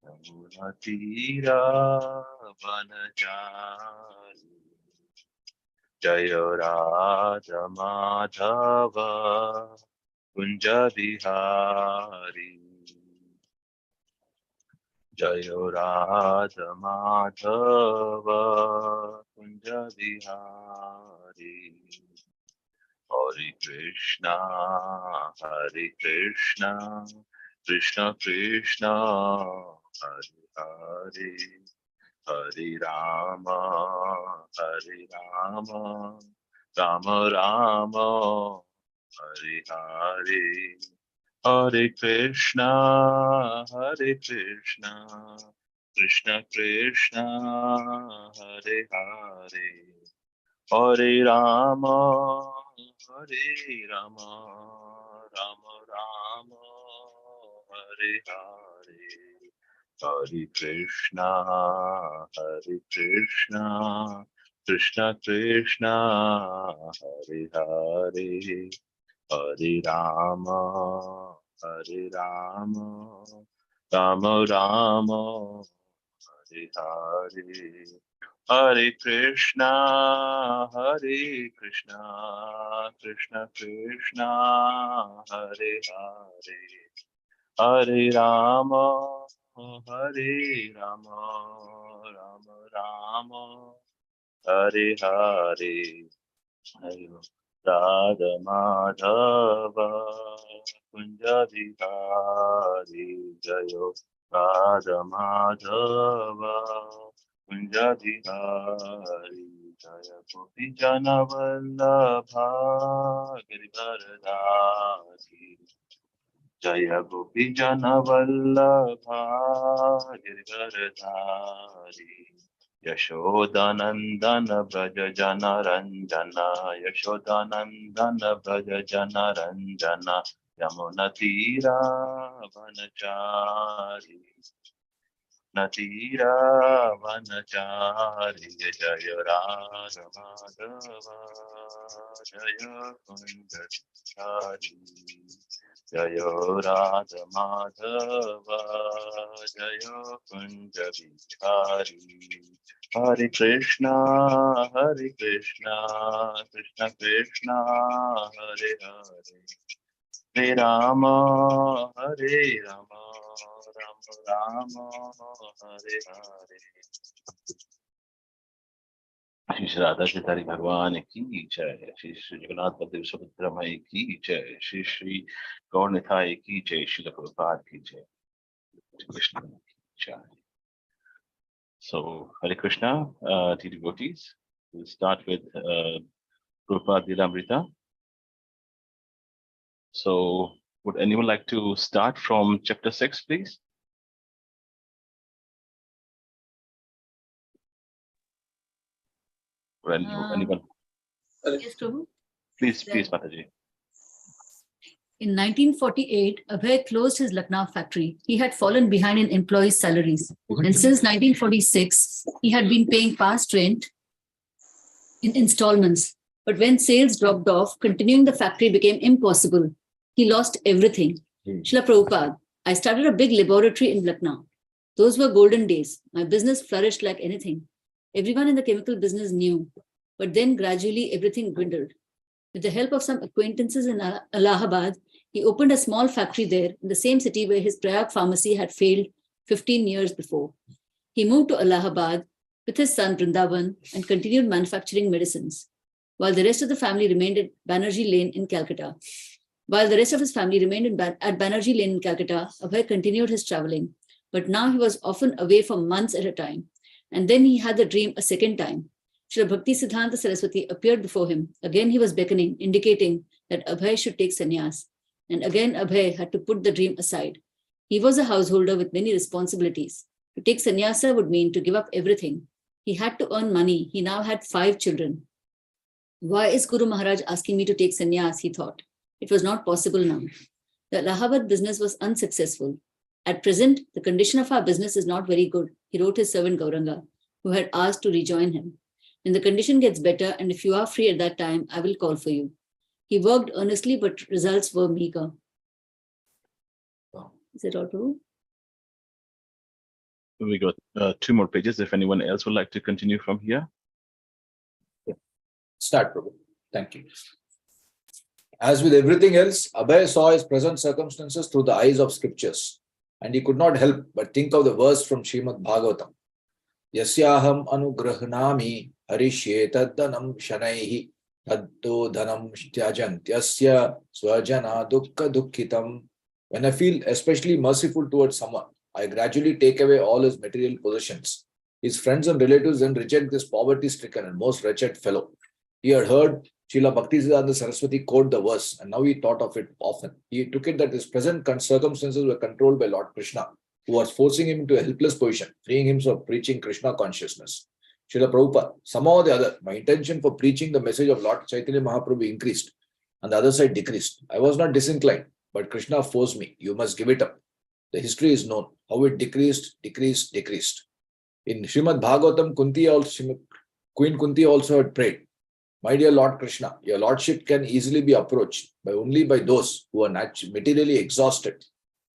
Yamuna Tira Vanachari Jaya Radha Madhava Kunja Bihari Jaya Radha Madhava Kunja Bihari Hare Krishna, Hare Krishna, Krishna Krishna, Hare Hare, Hare Rama, Hare Rama, Rama Rama, Hare Hare, Hare Krishna, Hare Krishna, Krishna Krishna, Hare Hare. Hare Rama, Hare Rama, Rama Rama, Hare Hare, Hare Krishna, Hare Krishna, Krishna Krishna, Hare Hare, Hare Rama, Hare Rama, Rama Rama, Hare Hare. Hare Krishna, Krishna Krishna, Hare Hare, Hare Rama, Hare Rama, Rama Rama, Hare Hare, Hare Radha Madhava, Kunja Bihari, Jayo Radha Madhava, Kunja Bihari, Jaya Gopi Jana Vallabha, Giridharadhari, Jaya Gopi Jana Vallabha, Giridharadhari, Yashodanandana Braja Jana Ranjana, Yashodanandana Braja Jana Ranjana, Yamuna Tira Vanachari, Natira Vanachari, Jaya Radha Madhava, Jaya Kundachari, Jaya Radha Madhava, Jaya Kunjabihari, Hare Krishna, Krishna Krishna, Hare Hare, Hare Rama, Hare Rama, Rama Rama, Hare Hare. Shri Shri Radha चैतन्य भगवान की जय, श्री श्री जगन्नाथ बलदेव सुभद्रा माई की जय, श्री श्री गौर निताई की जय, श्री प्रभुपाद की जय, कृष्ण की जय. So, Hare Krishna, dear devotees, we'll start with Prabhupada Lilamrita. So, would anyone like to start from chapter 6, please? Or anyone? Yes, Prabhu. Please, Mataji. In 1948, Abhay closed his Lucknow factory. He had fallen behind in employees' salaries. And since 1946, he had been paying past rent in installments. But when sales dropped off, continuing the factory became impossible. He lost everything. Srila Prabhupada, I started a big laboratory in Lucknow. Those were golden days. My business flourished like anything. Everyone in the chemical business knew. But then gradually everything dwindled. With the help of some acquaintances in Allahabad, he opened a small factory there in the same city where his Prayag pharmacy had failed 15 years before. He moved to Allahabad with his son Vrindavan and continued manufacturing medicines, while the rest of the family remained at Banerjee Lane in Calcutta. While the rest of his family remained at Banerjee Lane in Calcutta, Abhay continued his traveling, but now he was often away for months at a time. And then he had the dream a second time. Srila Bhakti Siddhanta Saraswati appeared before him. Again he was beckoning, indicating that Abhay should take sannyas. And again Abhay had to put the dream aside. He was a householder with many responsibilities. To take sannyasa would mean to give up everything. He had to earn money. He now had 5 children. Why is Guru Maharaj asking me to take sannyas, he thought. It was not possible now. The Allahabad business was unsuccessful. At present, the condition of our business is not very good, he wrote his servant Gauranga, who had asked to rejoin him. When the condition gets better, and if you are free at that time, I will call for you. He worked earnestly, but results were meager. Is it all true? We got 2 more pages. If anyone else would like to continue from here. Start, Prabhu. Thank you. As with everything else, Abhay saw his present circumstances through the eyes of scriptures, and he could not help but think of the verse from Srimad Bhagavatam. Yasyaham anugrahnami harishye taddanam shanaihi taddo dhanam tyajantyasya swajana dukkha dukkhitam. When I feel especially merciful towards someone, I gradually take away all his material possessions. His friends and relatives then reject this poverty-stricken and most wretched fellow. He had heard Srila Bhaktisiddhanta Saraswati quote the verse, and now he thought of it often. He took it that his present circumstances were controlled by Lord Krishna, who was forcing him into a helpless position, freeing him from preaching Krishna consciousness. Srila Prabhupada, somehow or the other, my intention for preaching the message of Lord Chaitanya Mahaprabhu increased, and the other side decreased. I was not disinclined, but Krishna forced me. You must give it up. The history is known, how it decreased. In Srimad Bhagavatam, Queen Kunti also had prayed, my dear Lord Krishna, your lordship can easily be approached only by those who are materially exhausted.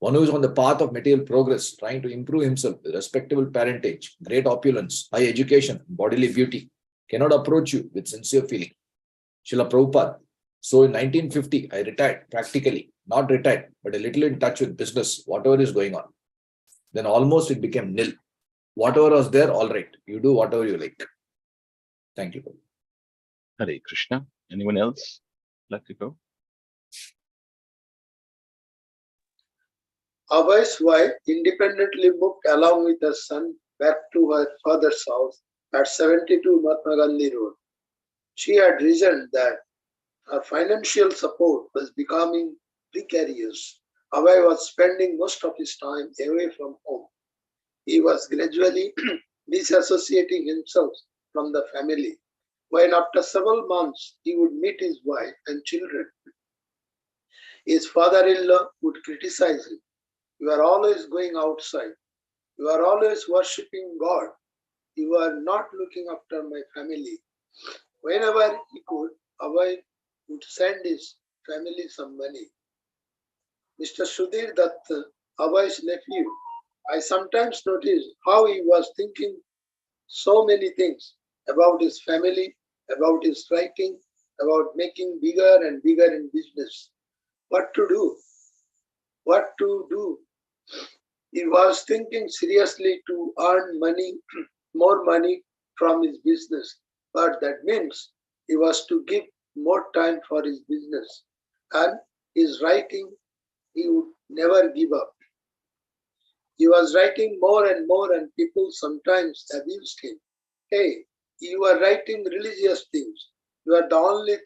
One who is on the path of material progress, trying to improve himself with respectable parentage, great opulence, high education, bodily beauty, cannot approach you with sincere feeling. Srila Prabhupada. So in 1950, I retired, practically, not retired, but a little in touch with business, whatever is going on. Then almost it became nil. Whatever was there, all right, you do whatever you like. Thank you. Hare Krishna. Anyone else like to go? Abhay's wife independently moved along with her son back to her father's house at 72 Mahatma Gandhi Road. She had reasoned that her financial support was becoming precarious. Abhay was spending most of his time away from home. He was gradually disassociating himself from the family. When after several months he would meet his wife and children, his father-in-law would criticize him. You are always going outside. You are always worshipping God. You are not looking after my family. Whenever he could, Abhay would send his family some money. Mr. Sudhir Datta, Abhay's nephew, I sometimes noticed how he was thinking so many things about his family, about his writing, about making bigger and bigger in business. What to do? What to do? He was thinking seriously to earn money, more money from his business, but that means he was to give more time for his business, and his writing he would never give up. He was writing more and more, and people sometimes abused him. Hey, you are writing religious things. You are only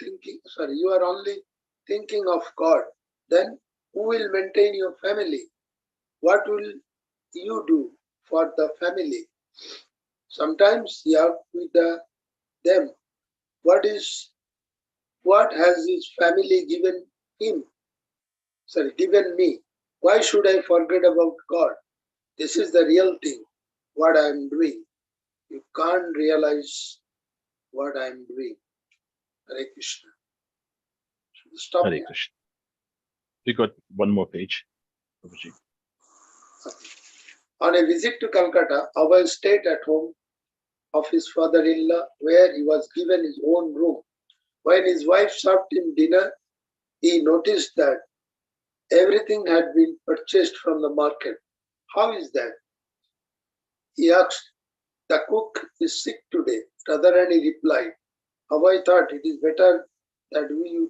thinking of God. Then who will maintain your family? What will you do for the family? Sometimes he asked with them, what has his family given me? Why should I forget about God? This is the real thing, what I am doing. You can't realize what I am doing. Hare Krishna. Stop Hare here. Krishna. We got one more page. Prabhuji. On a visit to Calcutta, Abhay stayed at home of his father-in-law, where he was given his own room. When his wife served him dinner, he noticed that everything had been purchased from the market. How is that? He asked. The cook is sick today. Radharani replied. Abhay thought it is better that we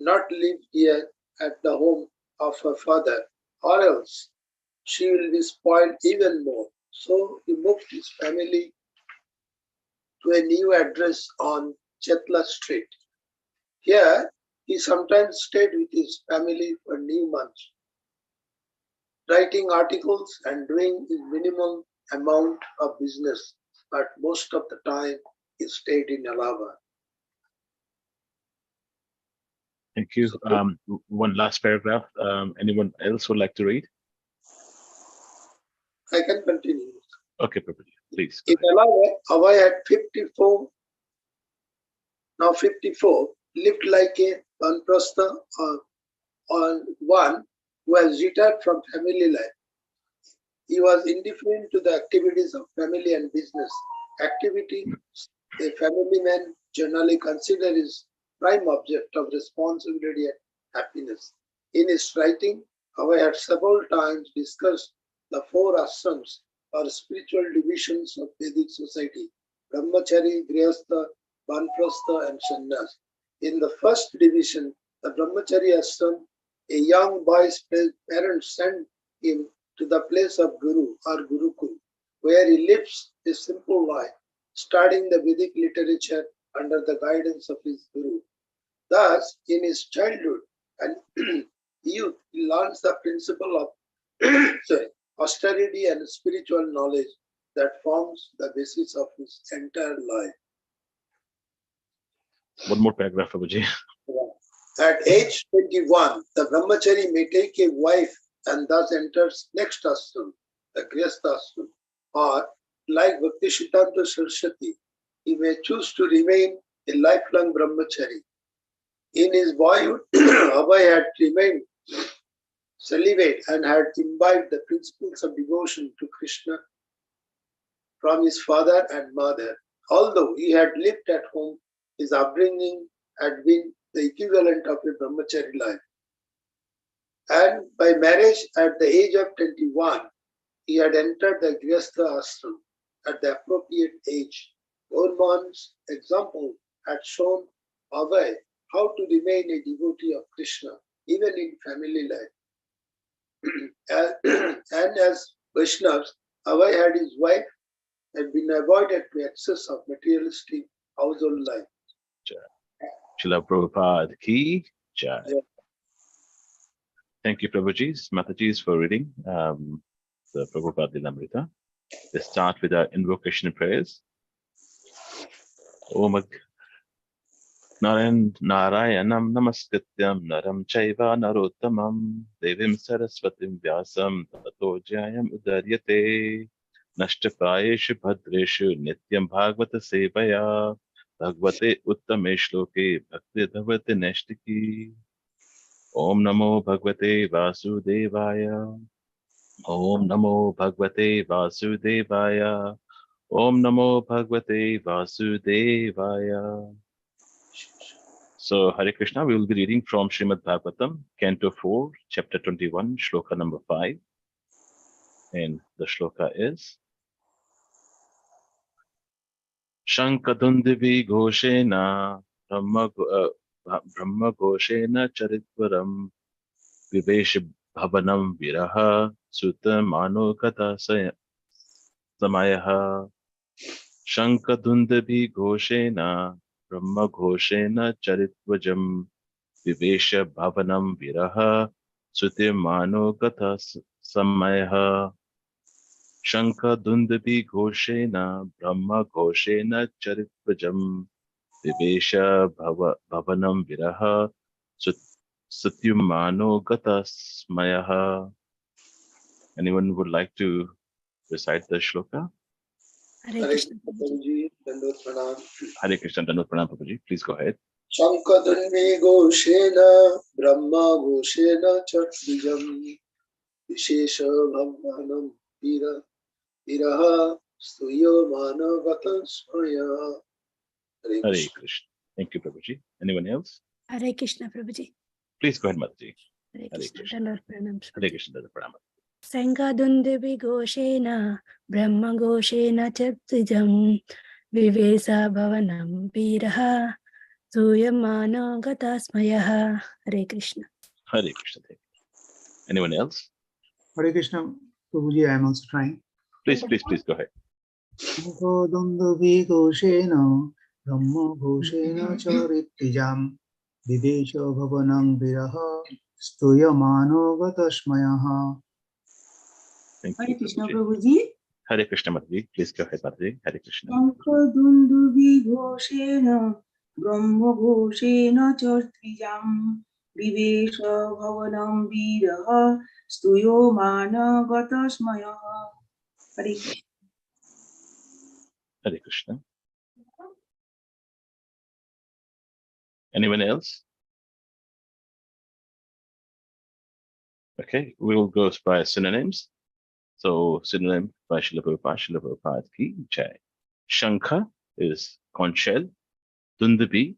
not live here at the home of her father, or else she will be spoiled even more. So he moved his family to a new address on Chetla Street. Here, he sometimes stayed with his family for new months, writing articles and doing his minimum amount of business, but most of the time he stayed in Allahabad. Thank you. One last paragraph. Anyone else would like to read? I can continue. Okay, Prabhuji, please. In Allahabad, Abhay had 54, lived like a vanprastha or one who has retired from family life. He was indifferent to the activities of family and business. Activity a family man generally considers his prime object of responsibility and happiness. In his writing, Abhay had several times discussed the four ashrams or spiritual divisions of Vedic society: Brahmachari, Grihastha, Banprastha, and Sannyas. In the first division, the Brahmachari ashram, a young boy's parents sent him to the place of Guru or Gurukul, where he lives a simple life, studying the Vedic literature under the guidance of his Guru. Thus, in his childhood and youth, he learns the principle of austerity and spiritual knowledge that forms the basis of his entire life. One more paragraph, Prabhuji. At age 21, the brahmachari may take a wife and thus enters next ashram, the Grihastha ashram, or like Bhakti Siddhanta Saraswati, he may choose to remain a lifelong brahmachari. In his boyhood, Abhay had remained celibate and had imbibed the principles of devotion to Krishna from his father and mother. Although he had lived at home, his upbringing had been the equivalent of a brahmachari life. And by marriage at the age of 21, he had entered the Grihastha ashram at the appropriate age. Gorman's example had shown Abhay how to remain a devotee of Krishna even in family life. And as Vaishnavas, Abhay had his wife had been avoided to excess of materialistic household life. Srila Prabhupada ki jai. Yeah. Thank you, Prabhuji, Mataji, for reading the Prabhupada Lilamrita. Let's start with our invocation and prayers. Om Narayanam Namaskrityam Naram Chaiva Narottamam Devim Saraswatim Vyasam Tato Jayam Udaryate Nashtapayeshu Bhadreshu Nityam Bhagavata Sevaya Bhagavate Uttame Shloke Bhakti Bhavati Neshtiki. Om Namo Bhagavate Vasudevaya. Om Namo Bhagavate Vasudevaya. Om Namo Bhagavate Vasudevaya. So, Hare Krishna, we will be reading from Srimad Bhagavatam, Canto 4, Chapter 21, Shloka number 5. And the shloka is Shankadundivi Ghoshena Brahma Ghoshena Charitvaram Vivesh Bhavanam Viraha Sutta Mano Kata Samayaha Shankadundivi Ghoshena Brahma Ghoshena Charitvajam Vivesha Bhavanam Viraha Sute Mano Gatha Samayaha Shanka Dundabi Ghoshena Brahma Ghoshena Charitvajam Vivesha Bhavanam Viraha Satyumano Gatha Smayaha. Anyone would like to recite the shloka? Hare Krishna. Prabhuji, Dandot Pranam. Hare Krishna, Dandavat Pranam, Prabhuji. Please go ahead. Shankadunvi Ghoshena Brahma Ghoshena Chatvijam Vishesha Bhavanam Viraha Stuyo Manavata Smaya. Hare Hare Krishna. Krishna. Thank you, Prabhuji. Anyone else? Hare Krishna, Prabhuji. Please go ahead, Mataji. Hare Hare Krishna. Krishna. Dandavad pranams. Hare Krishna, Dandavat Pranam. Sangadundevi Goshena Brahma Goshena Chattijam Vivesa Bhavanam Viraha Suyamano Gatasmayaha. Hare Krishna. Hare Krishna. Thank you. Anyone else? Hare Krishna, Prabhuji, I am also trying. Please go ahead. Dunduvi Goshena, Brahma Goshena Charitijam, Videsha Bhavanam Viraha, Stuyamano Gatasmayaha. Thank Hare you, Krishna Prabhuji. Prabhuji. Hare Krishna, Mataji. Please go ahead, Mataji. Hare Krishna. Shankadunduvi Ghoshena Brahma Ghoshena Chartrijam Vivesha Bhavanam Viraha Stuyo Mana Gatasmaya. Hare Krishna. Hare Krishna. Anyone else? Okay, we will go by synonyms. So synonym by Srila Prabhupada ki jai. Shankha is conch shell, Dundubi,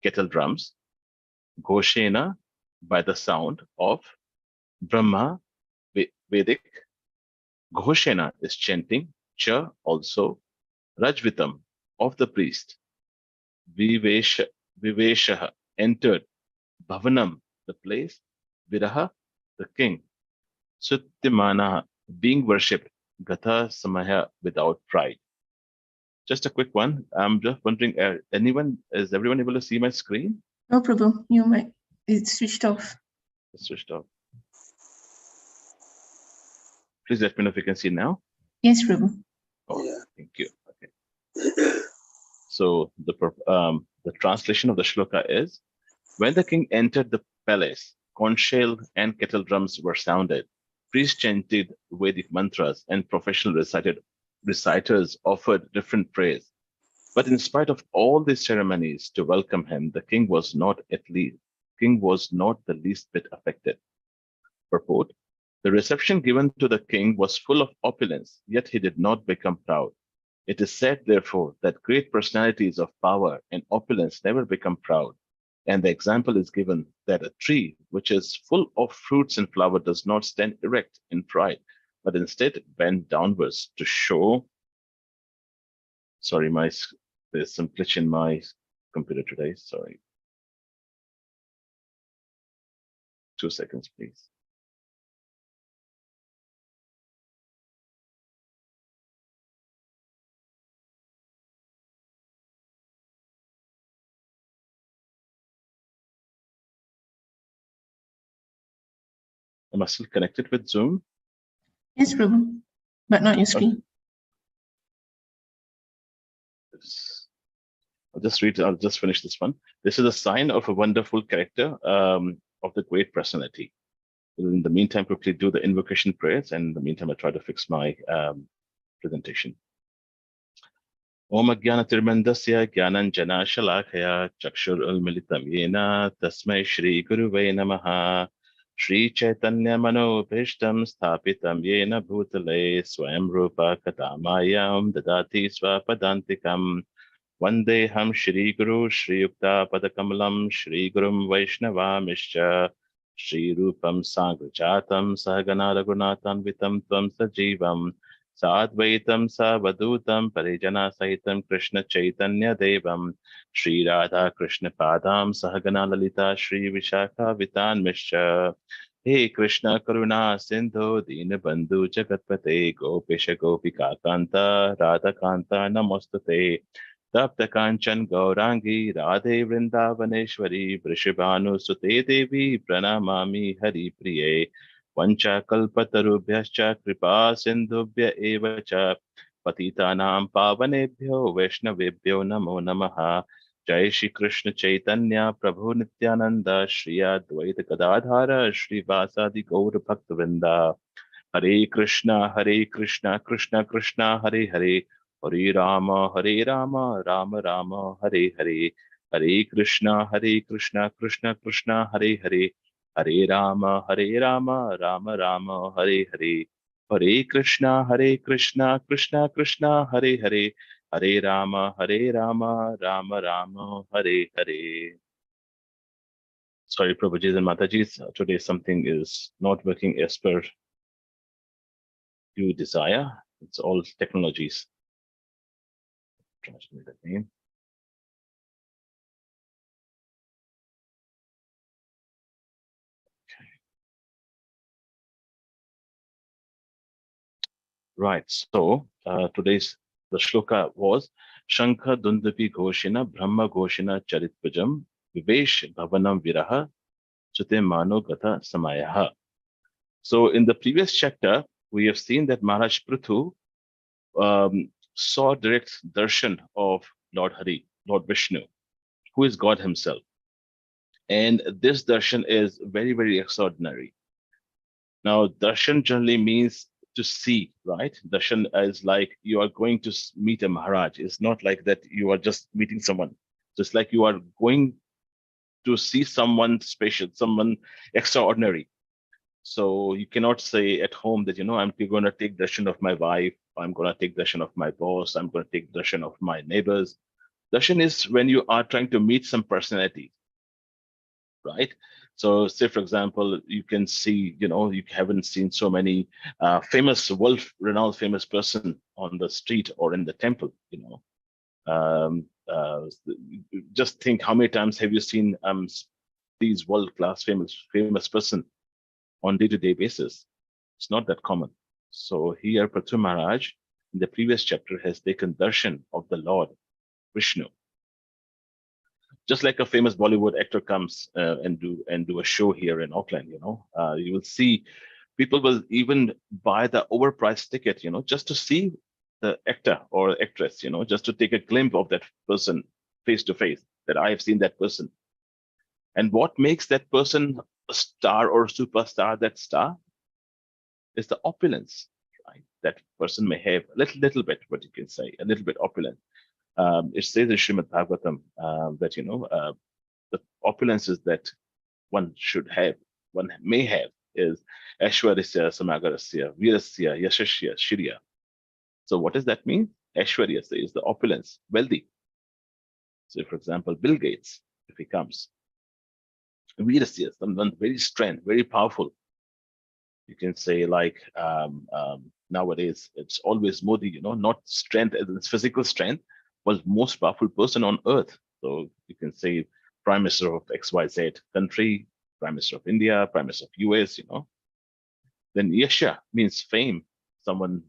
kettle drums, Ghoshena by the sound of Brahma, Vedic. Ghoshena is chanting, Cha also, Rajvitam of the priest. Vivesha entered, Bhavanam the place, Viraha the king, Sutyamana being worshipped, Gatha Samaya without pride. Just a quick one. I'm just wondering, is everyone able to see my screen? No, Prabhu, it's switched off. It's switched off. Please let me know if you can see now. Yes, Prabhu. Oh, Yeah. thank you. Okay. So the translation of the shloka is: when the king entered the palace, conch shell and kettle drums were sounded. Priests chanted Vedic mantras, and professional reciters offered different praise. But in spite of all these ceremonies to welcome him, the king was not the least bit affected. Purport: the reception given to the king was full of opulence, yet he did not become proud. It is said, therefore, that great personalities of power and opulence never become proud. And the example is given that a tree which is full of fruits and flower does not stand erect in pride, but instead bend downwards to show. Sorry, there's some glitch in my computer today. Sorry. 2 seconds, please. Am I still connected with Zoom? Yes, Prabhu, but not your screen. I'll just finish this one. This is a sign of a wonderful character of the great personality. In the meantime, quickly do the invocation prayers, and in the meantime, I try to fix my presentation. Om Ajnanatirmandasya Jnananjana Shalakaya Chakshur Ulmilitam Yena Tasmai Shri Guruve Namaha Shri Chaitanya Manobhishtam Sthapitam Yena Bhutale Swayam Rupa Katamayam Dadati Swapadantikam Vandeham Shri Guru Shri Yukta Padakamalam Shri Gurum Vaishnavamischa Shri Rupam Sangrachatam Sahagana Raghunathan Vitam Tvam Sajivam Sadvaitam Savadutam Parijana Sahitam Krishna Chaitanya Devam Shri Radha Krishna Padam Sahagana Lalita Shri Vishakha Vitan Mishra He Krishna Karuna Sindhu Dinabandhu Jagatpate Gopisha Gopika Kanta Radha Kanta Namostate Tapta Kanchan Gaurangi Radhe Vrindavaneshwari Vrishabhanu Sute Devi Pranamami Hari Priye Vancha Kalpatarubhyascha Kripa Sindhubhya Eva Cha Patitanam Pavanebhyo Vaishnavebhyo Namo Namaha Jai Shri Krishna Chaitanya Prabhu Nityananda Shri Advaita Gadadhara Shri Vasadi Gaur Bhaktivinoda Hare Krishna Krishna Krishna Hare Hare Hare Rama Rama Rama Hare Hare Hare Krishna Krishna Krishna Hare Hare Hare Rama Rama Rama Hare Hare Hare Krishna Krishna Krishna Hare Hare Hare Rama Rama Rama Hare Hare. Sorry, Prabhuji and Matajis, today something is not working as per you desire. It's all technologies. Translate that name. Okay. Right. So the shloka was Shankha Dundupi Ghoshina Brahma Ghoshina Charitpajam Vivesh Bhavanam Viraha Sute Mano Gatha Samayaha. So in the previous chapter, we have seen that Maharaj Prithu saw direct darshan of Lord Hari, Lord Vishnu, who is God himself. And this darshan is very, very extraordinary. Now, darshan generally means to see, right? Darshan is like you are going to meet a Maharaj. It's not like that you are just meeting someone. Just like you are going to see someone special, someone extraordinary. So you cannot say at home that, I'm going to take darshan of my wife, I'm going to take darshan of my boss, I'm going to take darshan of my neighbors. Darshan is when you are trying to meet some personality, right? So say, for example, you can see, you haven't seen so many world-renowned famous person on the street or in the temple, um, uh, just think how many times have you seen these world-class famous person on day-to-day basis? It's not that common. So here Prithu Maharaj in the previous chapter has taken darshan of the Lord Vishnu. Just like a famous Bollywood actor comes and do a show here in Auckland, you will see people will even buy the overpriced ticket, just to see the actor or actress, just to take a glimpse of that person face to face, that I have seen that person. And what makes that person a star or superstar, that star, is the opulence, right? That person may have a little bit, what you can say, a little bit opulent. It says in Srimad Bhagavatam that, the opulences that one should have, one may have, is Aishwarya, Samagarasya, Virasya, Yashashya, Shirya. So what does that mean? Aishwarya is the opulence, wealthy. So for example, Bill Gates, if he comes, Virasya, someone very strength, very powerful. You can say like nowadays, it's always Modi, not strength as in physical strength, but most powerful person on earth. So you can say Prime Minister of XYZ country, Prime Minister of India, Prime Minister of US, Then Yasha means fame, some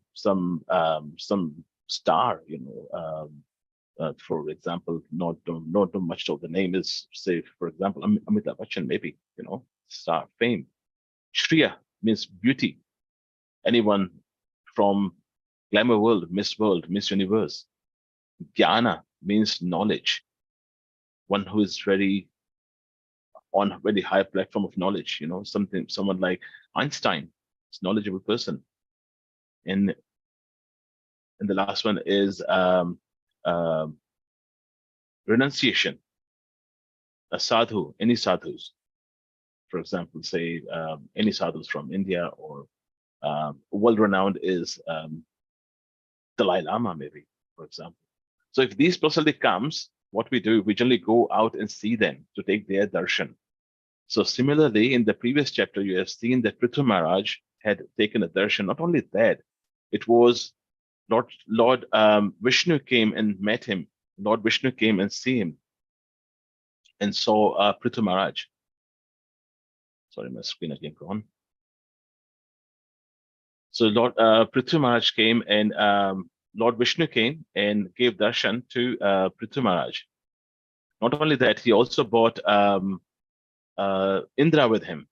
star, for example, not much of the name is, say, for example, Amitabh Bachchan, maybe, star, fame. Shriya means beauty. Anyone from glamour world, Miss Universe. Jnana means knowledge. One who is on a very high platform of knowledge, someone like Einstein, is a knowledgeable person. And the last one is renunciation. A sadhu, any sadhus, for example, say any sadhus from India, or world-renowned is Dalai Lama, maybe, for example. So if these personality comes, what we do, we generally go out and see them to take their darshan. So similarly, in the previous chapter, you have seen that Prithu Maharaj had taken a darshan. Not only that, it was Lord Vishnu came and met him. Lord Vishnu came and see him and saw Prithu Maharaj. Sorry, my screen again gone. So Lord Prithu Maharaj came, and Lord Vishnu came and gave darshan to Prithu Maharaj. Not only that, he also brought Indra with him.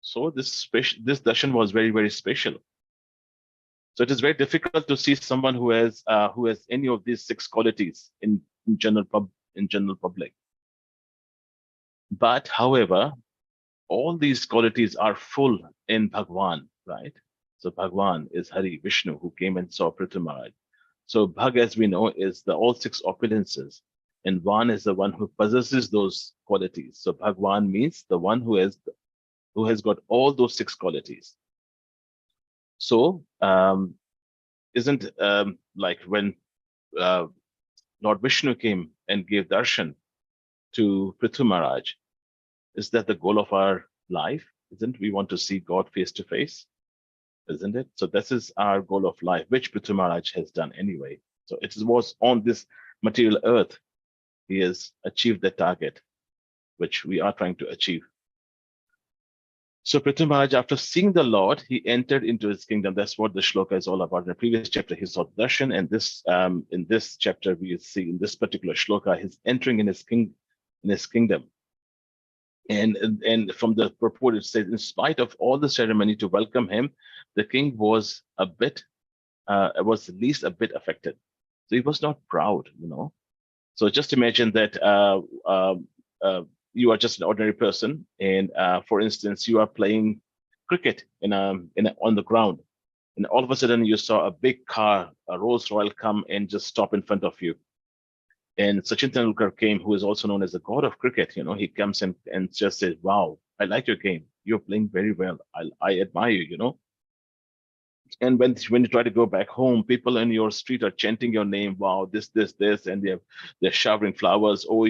So this darshan was very, very special. So it is very difficult to see someone who has any of these 6 qualities in general public. But however, all these qualities are full in Bhagwan, right? So Bhagwan is Hari, Vishnu, who came and saw Prithu Maharaj. So Bhag, as we know, is the all 6 opulences, and Van is the one who possesses those qualities. So Bhagwan means the one who has got all those 6 qualities. So isn't like when Lord Vishnu came and gave darshan to Prithu Maharaj, is that the goal of our life? Isn't we want to see God face to face? Isn't it? So this is our goal of life, which Prithu Maharaj has done anyway. So it was on this material earth, he has achieved the target, which we are trying to achieve. So Prithu Maharaj, after seeing the Lord, he entered into his kingdom. That's what the shloka is all about. In the previous chapter, he saw darshan, and in this chapter, we see in this particular shloka, he's entering in his kingdom. And from the purport, it says, in spite of all the ceremony to welcome him, the king was at least a bit affected. So he was not proud, So just imagine that you are just an ordinary person, and for instance, you are playing cricket on the ground, and all of a sudden you saw a big car, a Rolls Royce, come and just stop in front of you. And Sachin Tendulkar came, who is also known as the god of cricket. He comes and just says, "Wow, I like your game." You're playing very well. I admire you, you know. And when you try to go back home, people in your street are chanting your name. Wow, this, and they're showering flowers. Oh,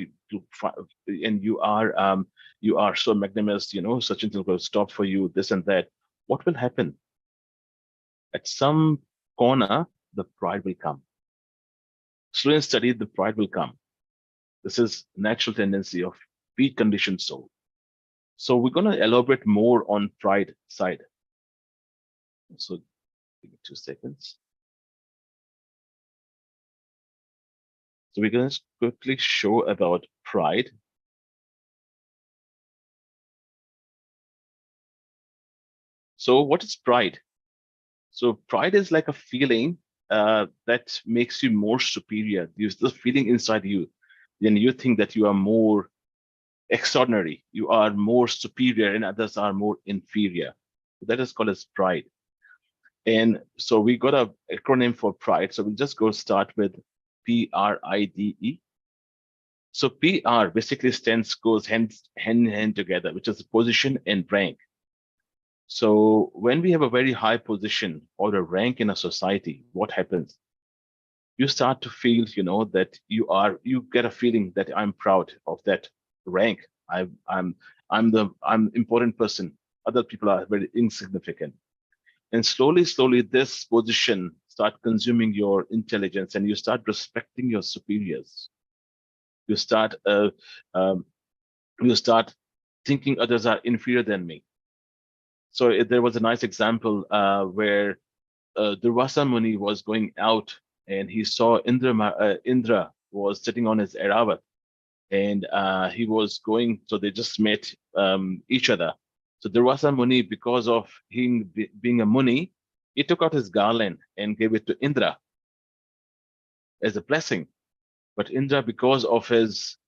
and you are so magnanimous. You know, Sachin will stop for you. This and that. What will happen? At some corner, the pride will come. Slow and steady, the pride will come. This is natural tendency of weak conditioned soul. So we're going to elaborate more on pride side. So give me 2 seconds. So we're going to quickly show about pride. So what is pride? So pride is like a feeling that makes you more superior. There's the feeling inside you. Then you think that you are more extraordinary, you are more superior, and others are more inferior. That is called as pride. And so we got an acronym for pride. So we'll just go start with PRIDE. So PR basically goes hand in hand together, which is position and rank. So when we have a very high position or a rank in a society, what happens? You start to feel, you know, that you get a feeling that I'm proud of that rank. I'm important person. Other people are very insignificant. And slowly, this position start consuming your intelligence, and you start respecting your superiors. You start thinking others are inferior than me. So there was a nice example where Durvasa Muni was going out, and he saw Indra was sitting on his Airavat, and he was going. So they just met each other. So Durvasa Muni, because of him being a Muni, he took out his garland and gave it to Indra as a blessing. But Indra, because of his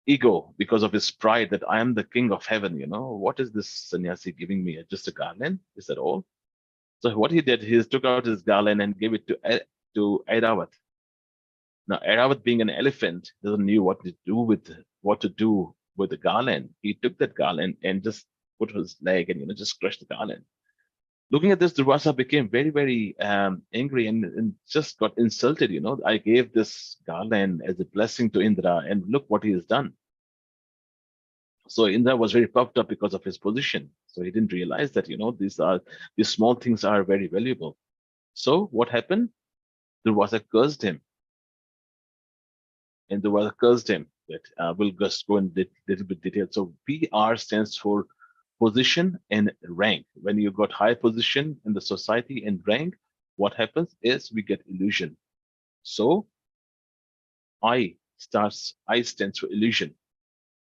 ego, because of his pride that I am the king of heaven, you know, what is this sannyasi giving me? Just a garland? Is that all? So what he did, he took out his garland and gave it to Airavat. Now, Airavat, being an elephant, doesn't know what to do with the garland. He took that garland and just put his leg and, you know, just crushed the garland. Looking at this, Durvasa became very, very angry and just got insulted. You know, I gave this garland as a blessing to Indra, and look what he has done. So Indra was very puffed up because of his position. So he didn't realize that, you know, these small things are very valuable. So what happened? Durvasa cursed him. And Durvasa cursed him. That we'll just go in a little bit detail. So PR stands for position and rank. When you got high position in the society and rank, what happens is we get illusion. So I stands for illusion.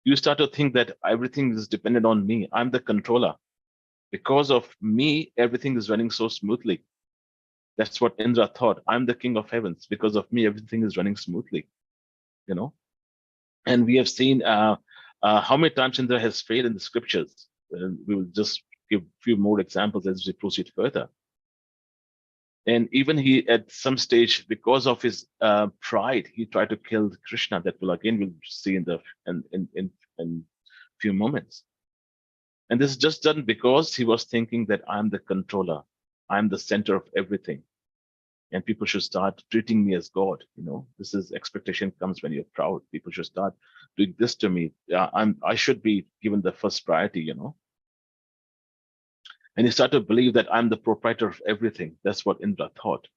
You start to think that everything is dependent on me. I'm the controller. Because of me, everything is running so smoothly. That's what Indra thought. I'm the king of heavens. Because of me, everything is running smoothly. You know, and we have seen how many times Indra has failed in the scriptures. We will just give a few more examples as we proceed further. And even he, at some stage, because of his pride, he tried to kill Krishna. That will again we'll see in few moments. And this is just done because he was thinking that I'm the controller, I'm the center of everything, and people should start treating me as God. You know, this is expectation comes when you're proud. People should start doing this to me. I should be given the first priority. You know. And he started to believe that I'm the proprietor of everything. That's what Indra thought.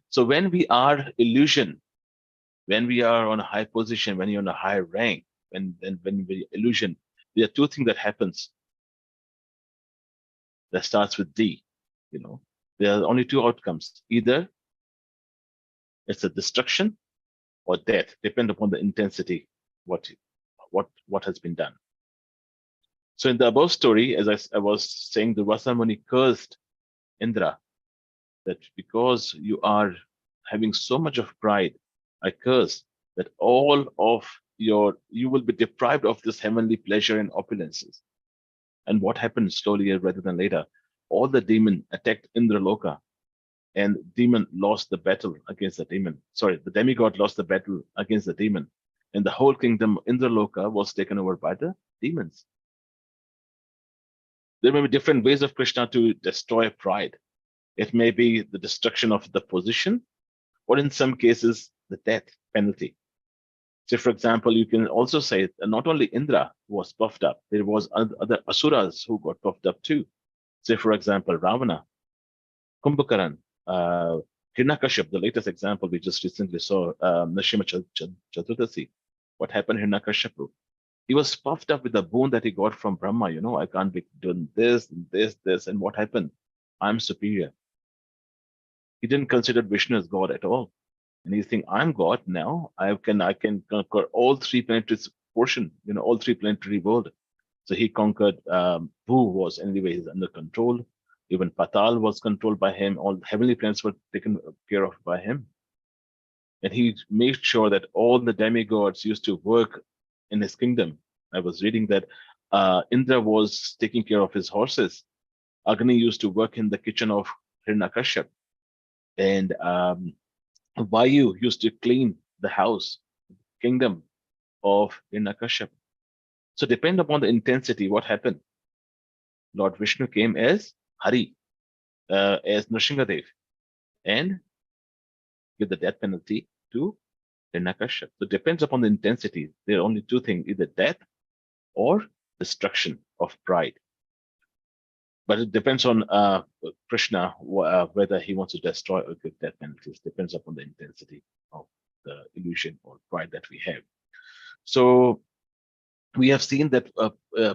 So when we are illusion, when we are on a high position, when you're on a high rank, when we illusion, there are two things that happens. That starts with D. You know, there are only two outcomes. Either it's a destruction or death, depend upon the intensity, what has been done. So in the above story, as I was saying, the Durvasa Muni cursed Indra that because you are having so much of pride, I curse that all of you will be deprived of this heavenly pleasure and opulences. And what happened slowly rather than later? All the demon attacked Indra Loka, and demon lost the battle against the demon. Sorry, the demigod lost the battle against the demon, and the whole kingdom Indra Loka was taken over by the demons. There may be different ways of Krishna to destroy pride. It may be the destruction of the position, or in some cases, the death penalty. So, for example, you can also say that not only Indra was puffed up, there was other asuras who got puffed up too. Say, for example, Ravana, Kumbhakaran, Hiranyakashipu, the latest example we just recently saw, Nrsimha Chaturdasi. What happened to Hiranyakashipu? He was puffed up with the boon that he got from Brahma. I can't be doing this, this, and what happened? I'm superior. He didn't consider Vishnu as God at all. And he's thinking, I'm God now. I can conquer all three planetary portion, all three planetary world. So he conquered Bhu was anyway, he's under control. Even Patal was controlled by him. All heavenly planets were taken care of by him. And he made sure that all the demigods used to work in his kingdom. I was reading that Indra was taking care of his horses. Agni used to work in the kitchen of Hiranyakashipu. And Vayu used to clean the house, kingdom of Hiranyakashipu. So depend upon the intensity, what happened? Lord Vishnu came as Hari, as Nrsimhadev, and give the death penalty to Hiranyakashipu. So it depends upon the intensity. There are only two things, either death or destruction of pride. But it depends on Krishna, whether he wants to destroy or give death penalties. Depends upon the intensity of the illusion or pride that we have. So we have seen that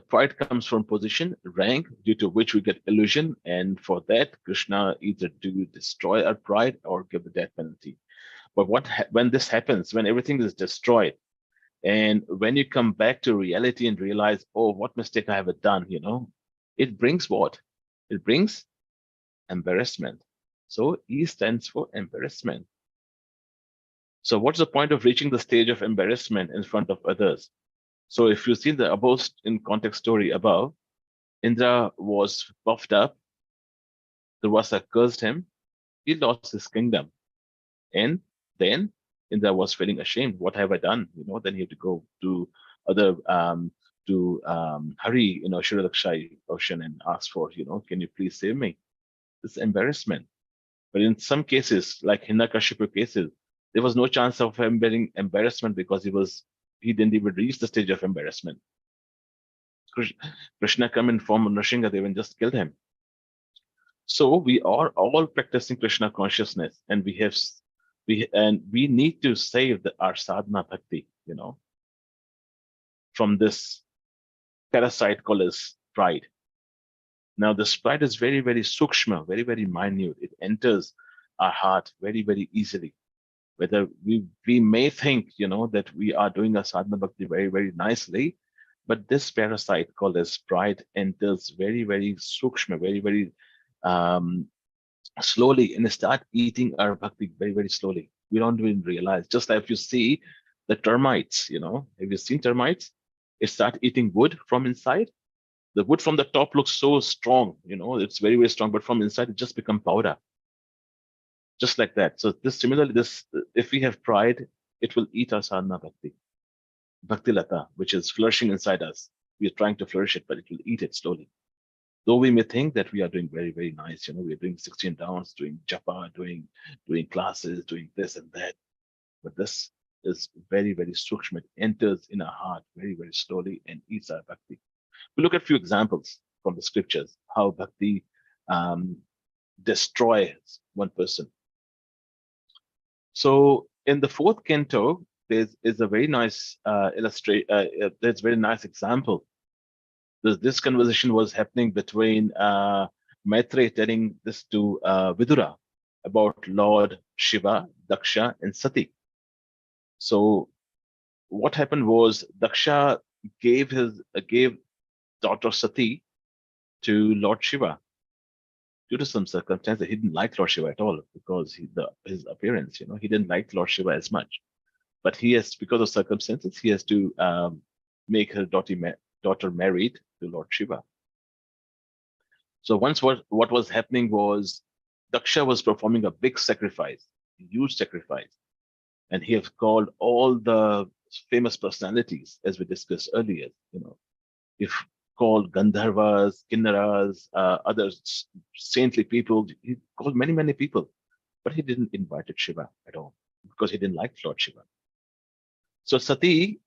pride comes from position, rank, due to which we get illusion. And for that, Krishna either do destroy our pride or give the death penalty. But when this happens, when everything is destroyed, and when you come back to reality and realize, oh, what mistake I have done, it brings what? It brings embarrassment. So E stands for embarrassment. So what's the point of reaching the stage of embarrassment in front of others? So if you see the above in context story above, Indra was puffed up. Durvasa cursed him. He lost his kingdom. And then Indra was feeling ashamed. What have I done? Then he had to go to other Hari, Shiradaksha ocean and ask for, can you please save me? It's embarrassment. But in some cases, like Hiranyakashipu cases, there was no chance of him being embarrassment because he didn't even reach the stage of embarrassment. Krishna come in form of Nrsimhadev and just killed him. So we are all practicing Krishna consciousness, and we need to save our sadhana bhakti, from this parasite called as pride. Now, this pride is very, very sukshma, very, very minute. It enters our heart very, very easily. Whether we may think, that we are doing a sadhana bhakti very, very nicely, but this parasite called as pride enters very, very sukshma, very, very slowly, and start eating our bhakti very, very slowly. We don't even realize. Just like if you see the termites, have you seen termites? It start eating wood from inside. The wood from the top looks so strong, it's very, very strong, but from inside it just becomes powder. Just like that. So similarly, if we have pride, it will eat our sadhana bhakti. Bhakti lata, which is flourishing inside us. We are trying to flourish it, but it will eat it slowly. Though we may think that we are doing very, very nice, we are doing 16 downs, doing japa, doing classes, doing this and that. But this is very, very sukshma. It enters in our heart very, very slowly and eats our bhakti. We look at a few examples from the scriptures, how bhakti destroys one person. So in the fourth canto, there's a very nice there's a very nice example. This conversation was happening between Maitreya telling this to Vidura about Lord Shiva, Daksha, and Sati. So what happened was Daksha gave daughter Sati to Lord Shiva. Due to some circumstances, he didn't like Lord Shiva at all because his appearance, he didn't like Lord Shiva as much. But because of circumstances, he has to make her daughter married to Lord Shiva. So once what was happening was Daksha was performing a big sacrifice, a huge sacrifice. And he has called all the famous personalities, as we discussed earlier. If called Gandharvas, Kinnaras, other saintly people. He called many, many people, but he didn't invite Shiva at all because he didn't like Lord Shiva. So Sati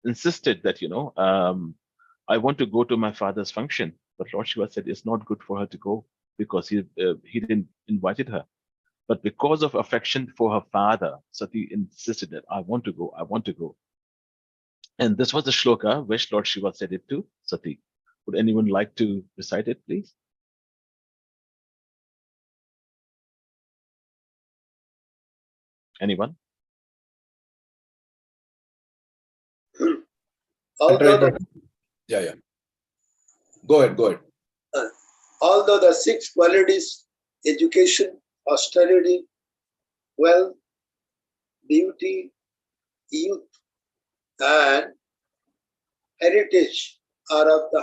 insisted that, I want to go to my father's function, but Lord Shiva said it's not good for her to go because he didn't invited her. But because of affection for her father, Sati insisted that I want to go, I want to go. And this was the shloka which Lord Shiva said it to Sati. Would anyone like to recite it, please? Anyone? Although the, Yeah. Go ahead. although the six qualities, education, austerity, wealth, beauty, youth, and heritage are of the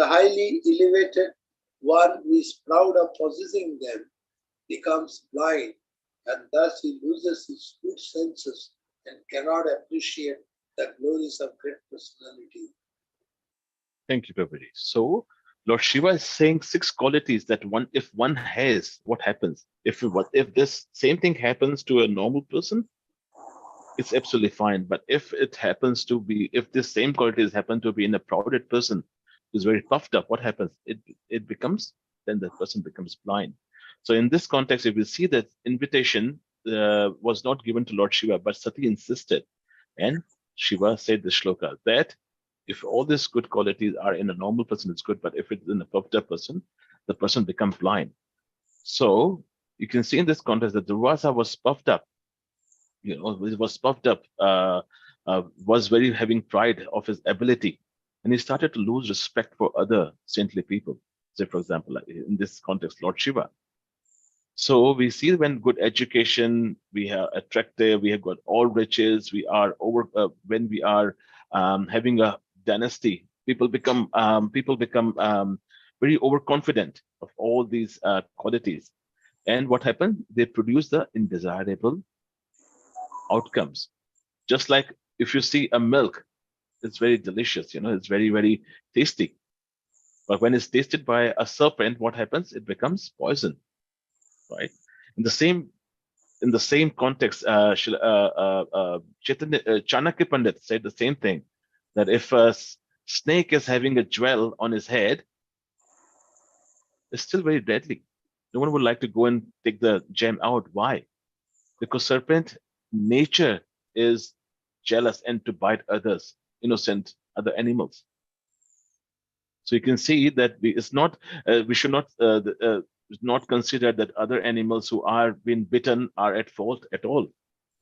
highly elevated, one who is proud of possessing them becomes blind, and thus he loses his good senses and cannot appreciate the glories of great personality. Thank you, Prabhuji. So Lord Shiva is saying six qualities that if one has, what happens? If this same thing happens to a normal person, it's absolutely fine. But if this same qualities happen to be in a prouded person who's very puffed up, what happens? Then the person becomes blind. So in this context, if we see that invitation was not given to Lord Shiva, but Sati insisted, and Shiva said the shloka that if all these good qualities are in a normal person, it's good, but if it's in a puffed up person, the person becomes blind. So you can see in this context that Durvasa was puffed up. Was puffed up, was very having pride of his ability, and he started to lose respect for other saintly people. Say, for example, in this context, Lord Shiva. So we see when good education, we are attractive, we have got all riches, we are when we are having a dynasty, people become very overconfident of all these qualities. And what happened? They produce the indesirable outcomes. Just like if you see a milk, it's very delicious, it's very, very tasty. But when it's tasted by a serpent, what happens? It becomes poison, right? In the same context, Chanakya Pandit said the same thing, that if a snake is having a jewel on his head, it's still very deadly. No one would like to go and take the gem out. Why? Because serpent nature is jealous and to bite others, innocent other animals. So you can see that we should not consider that other animals who are being bitten are at fault at all.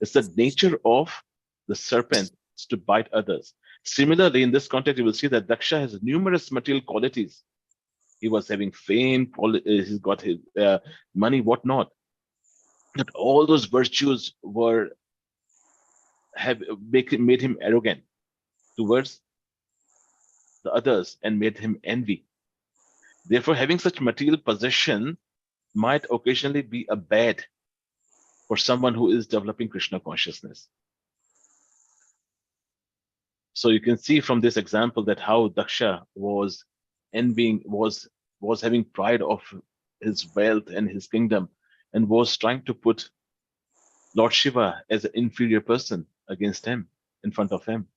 It's the nature of the serpent to bite others. Similarly, in this context, you will see that Daksha has numerous material qualities. He was having fame, he's got his money, whatnot. But all those virtues made him arrogant towards the others and made him envy. Therefore, having such material possession might occasionally be a bad for someone who is developing Krishna consciousness. So you can see from this example that how Daksha was envying, was having pride of his wealth and his kingdom, and was trying to put Lord Shiva as an inferior person against him, in front of him.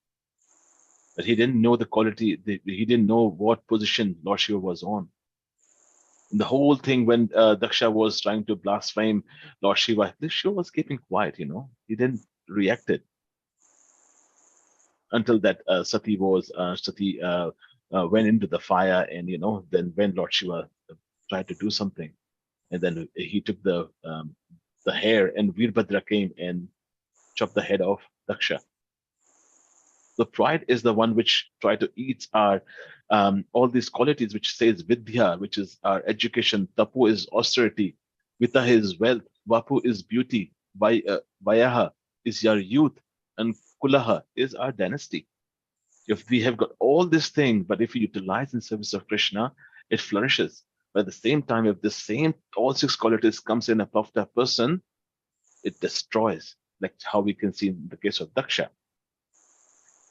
But he didn't know the quality, he didn't know what position Lord Shiva was on. And the whole thing, when Daksha was trying to blaspheme Lord Shiva, Shiva was keeping quiet, he didn't react it. Until that Sati went into the fire, and then when Lord Shiva tried to do something, and then he took the hair, and Veerbhadra came and chopped the head off Daksha. The pride is the one which try to eat our all these qualities, which says Vidya, which is our education, Tapu is austerity, Vita is wealth, Vapu is beauty, Vayaha is your youth, and Kulaha is our dynasty. If we have got all these things, but if we utilize in service of Krishna, it flourishes. But at the same time, if all six qualities comes in a puffed up person, it destroys, like how we can see in the case of Daksha.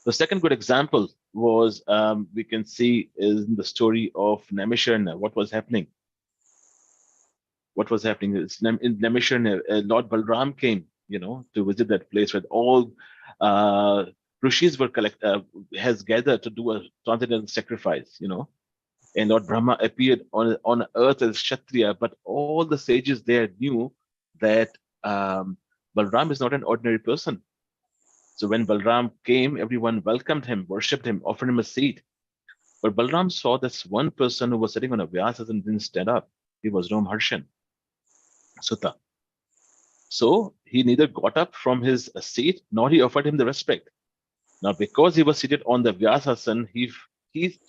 The second good example was we can see is in the story of Naimisharanya. What was happening? What was happening is in Naimisharanya, Lord Balram came, to visit that place where all rishis were has gathered to do a transcendental sacrifice, and Lord Brahma appeared on earth as Kshatriya, but all the sages there knew that Balram is not an ordinary person. So when Balram came, everyone welcomed him, worshipped him, offered him a seat. But Balram saw this one person who was sitting on a vyasa and didn't stand up. He was Romharshan, Sutta. So he neither got up from his seat nor he offered him the respect. Now, because he was seated on the Vyasasan, he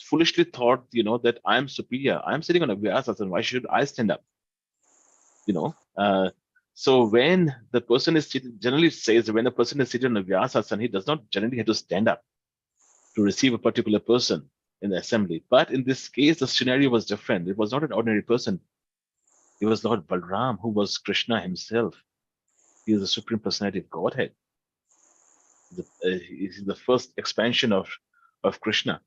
foolishly thought, that I am superior. I am sitting on a Vyasasan. Why should I stand up? So when the person is seated, generally says when a person is seated on a Vyasasan, he does not generally have to stand up to receive a particular person in the assembly. But in this case, the scenario was different. It was not an ordinary person. It was Lord Balram, who was Krishna himself. He is the Supreme Personality of Godhead. He's the first expansion of Krishna.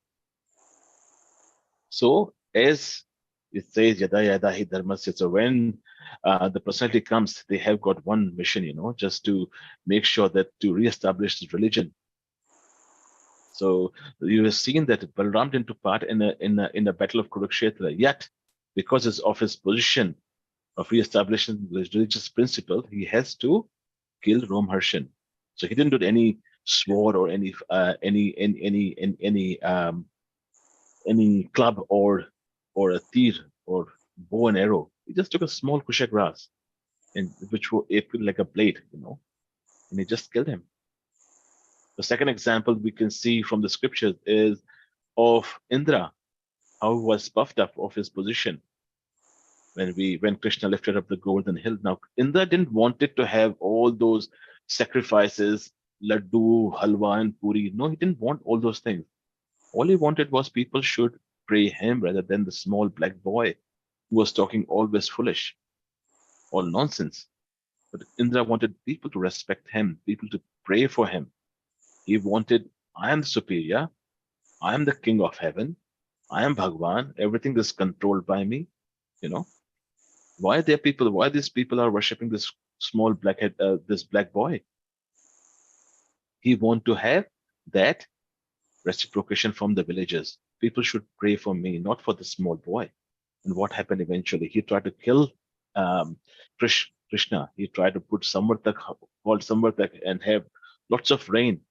So as it says, yada yada hi dharmasya. So when the personality comes, they have got one mission, just to make sure that to reestablish the religion. So you have seen that Balram didn't take part in a battle of Kurukshetra. Yet, because of his position of reestablishing the religious principle, he has to kill Romharshan. So he didn't do any sword or any club or a tir or bow and arrow. He just took a small kusha grass, and which it like a blade, and he just killed him. The second example we can see from the scriptures is of Indra, how he was puffed up of his position when Krishna lifted up the golden hill. Now, Indra didn't want it to have all those sacrifices, laddu, halwa, and puri. No, he didn't want all those things. All he wanted was people should pray him rather than the small black boy who was talking always foolish, all nonsense. But Indra wanted people to respect him, people to pray for him. He wanted, I am the superior, I am the king of heaven, I am Bhagwan, everything is controlled by me. Why these people are worshipping this small this black boy? He want to have that reciprocation from the villagers. People should pray for me, not for the small boy. And what happened eventually? He tried to kill Krishna. He tried to put Samvartak and have lots of rain.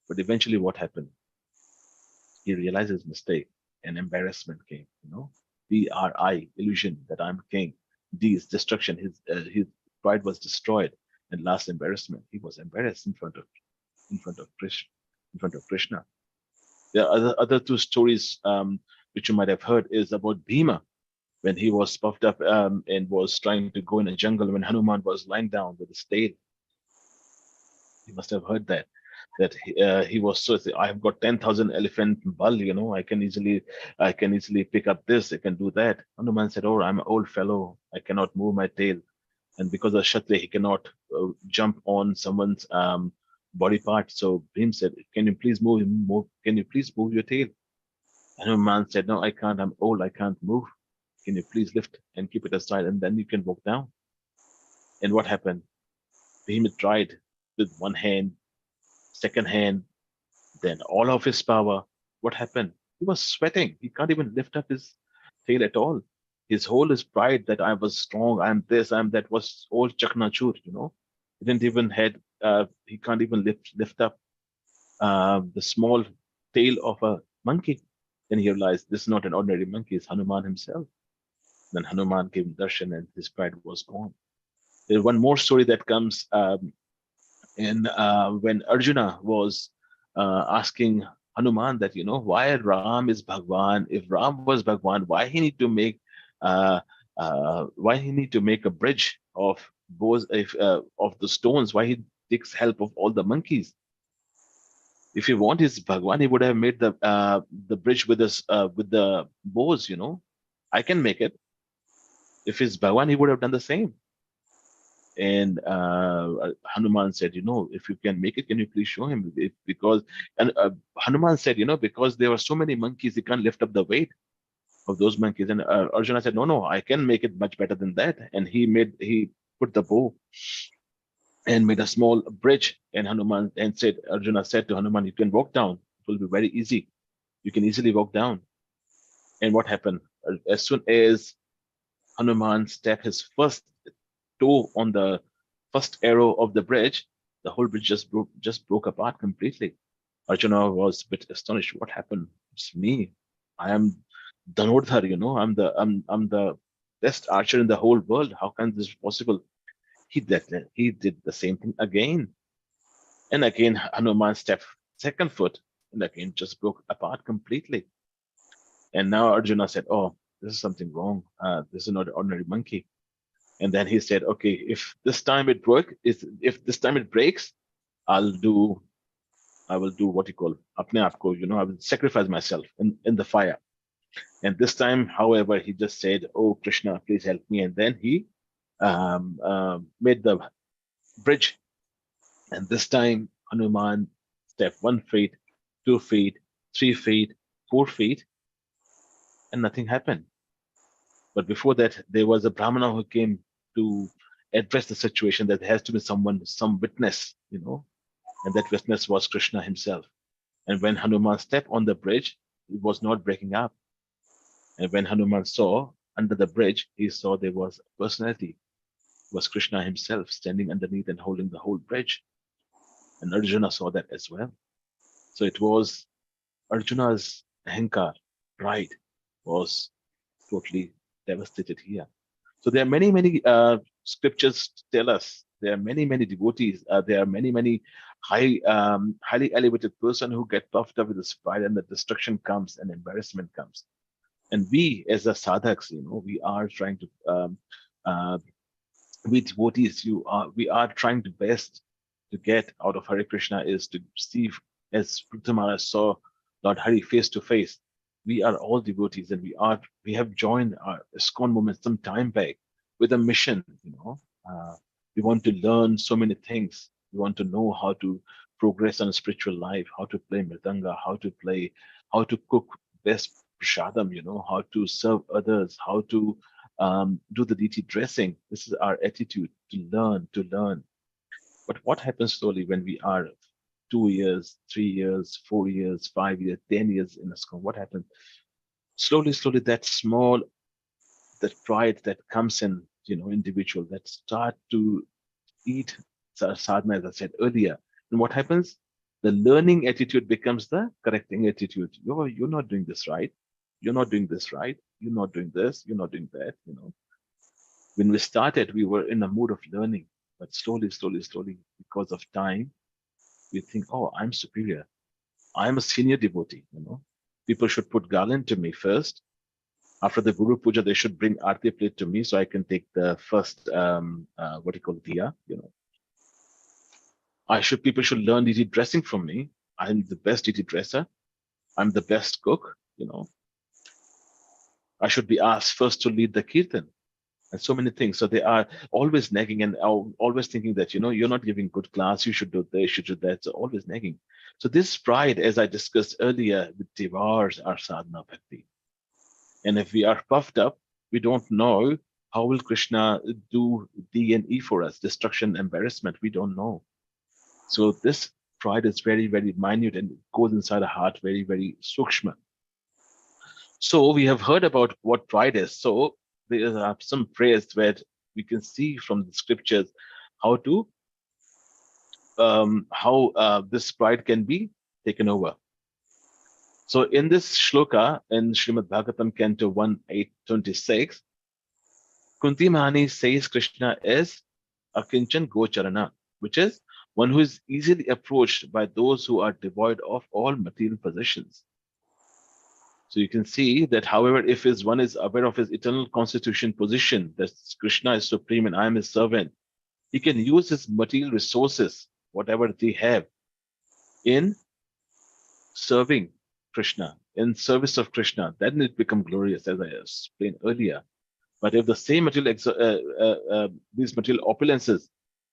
But eventually what happened? He realized his mistake and embarrassment came, D-R-I, illusion that I'm king. D is destruction. His pride was destroyed. And last, embarrassment. He was embarrassed in front of Krishna. There are other two stories which you might have heard is about Bhima, when he was puffed up and was trying to go in a jungle when Hanuman was lying down with his tail. You must have heard that he was so, I have got 10,000 elephant bal, I can easily pick up this, I can do that. Hanuman said, oh, I'm an old fellow, I cannot move my tail. And because of Kshatriya, he cannot jump on someone's body part. So Bhim said, can you please move your tail? And Hanuman said, no, I can't, I'm old, I can't move. Can you please lift and keep it aside, and then you can walk down? And what happened? Bhim tried with one hand, second hand, then all of his power. What happened? He was sweating. He can't even lift up his tail at all. His whole pride that I was strong, I'm this, I'm that, was all chaknachur, He didn't even he can't even lift up the small tail of a monkey. Then he realized this is not an ordinary monkey, it's Hanuman himself. Then Hanuman gave him darshan and his pride was gone. There's one more story that comes when Arjuna was asking Hanuman that, why Ram is Bhagwan? If Ram was Bhagwan, why he need to make a bridge of bows, of the stones? Why he takes help of all the monkeys? If he want his Bhagwan, he would have made the bridge with the bows. I can make it. If it's Bhagwan, he would have done the same. And Hanuman said, if you can make it, can you please show him? And Hanuman said, because there were so many monkeys, he can't lift up the weight of those monkeys. And Arjuna said, no, I can make it much better than that. And he put the bow and made a small bridge. And Arjuna said to Hanuman, you can walk down. It will be very easy. You can easily walk down. And what happened? As soon as Hanuman stepped his first toe on the first arrow of the bridge, the whole bridge just broke apart completely. Arjuna was a bit astonished. What happened? It's me. I am Dhanurdhar, I'm the best archer in the whole world. How can this be possible? He did the same thing again. And again, Hanuman stepped second foot and again just broke apart completely. And now Arjuna said, oh, this is something wrong. This is not an ordinary monkey. And then he said, okay, if this time it breaks, I will do what you call apne aap ko, I will sacrifice myself in the fire. And this time, however, he just said, oh, Krishna, please help me. And then he made the bridge. And this time, Hanuman stepped 1 feet, 2 feet, 3 feet, 4 feet, and nothing happened. But before that, there was a Brahmana who came to address the situation, that there has to be some witness, and that witness was Krishna himself. And when Hanuman stepped on the bridge, it was not breaking up. And when Hanuman saw under the bridge, he saw there was a personality. It was Krishna himself standing underneath and holding the whole bridge. And Arjuna saw that as well. So it was Arjuna's ahankar, pride, was totally devastated here. So there are many, many scriptures tell us, there are many, many devotees, there are many, many highly elevated person who get puffed up with this pride, and the destruction comes and embarrassment comes. And we as a sadhaks, we are trying to, we devotees, we are trying to best to get out of Hare Krishna is to see, as Pritha Maharaj saw Lord Hari face to face. We are all devotees, and we have joined our ISKCON movement some time back with a mission. We want to learn so many things. We want to know how to progress on a spiritual life, how to play mridanga, how to cook best prasadam, how to serve others, how to do the deity dressing. This is our attitude, to learn. But what happens slowly when we are 2 years, 3 years, 4 years, 5 years, 10 years in ISKCON? What happens? Slowly, that pride that comes in, individual that start to eat sadhana, as I said earlier. And what happens? The learning attitude becomes the correcting attitude. You're not doing this right. You're not doing this right. You're not doing this. You're not doing that. When we started, we were in a mood of learning, but slowly, because of time, we think, oh, I'm superior. I'm a senior devotee. People should put garland to me first. After the Guru Puja, they should bring Aarti plate to me so I can take the first, diya, People should learn deity dressing from me. I'm the best deity dresser. I'm the best cook, I should be asked first to lead the kirtan, and so many things. So they are always nagging and always thinking that, you're not giving good class. You should do this, you should do that. So always nagging. So this pride, as I discussed earlier, devours our sadhana bhakti. And if we are puffed up, we don't know how will Krishna do D and E for us, destruction, embarrassment. We don't know. So this pride is very, very minute and goes inside the heart, very, very sukshma. So we have heard about what pride is. So there are some prayers where we can see from the scriptures how this pride can be taken over. So in this shloka in Srimad Bhagavatam, Canto 1:8-26, Kunti Mahani says Krishna is Akinchan Gocharana, which is one who is easily approached by those who are devoid of all material possessions. So you can see that, however, if one is aware of his eternal constitution position, that Krishna is supreme and I am his servant, he can use his material resources, whatever they have, in serving Krishna, in service of Krishna. Then it becomes glorious, as I explained earlier. But if the same material, these material opulences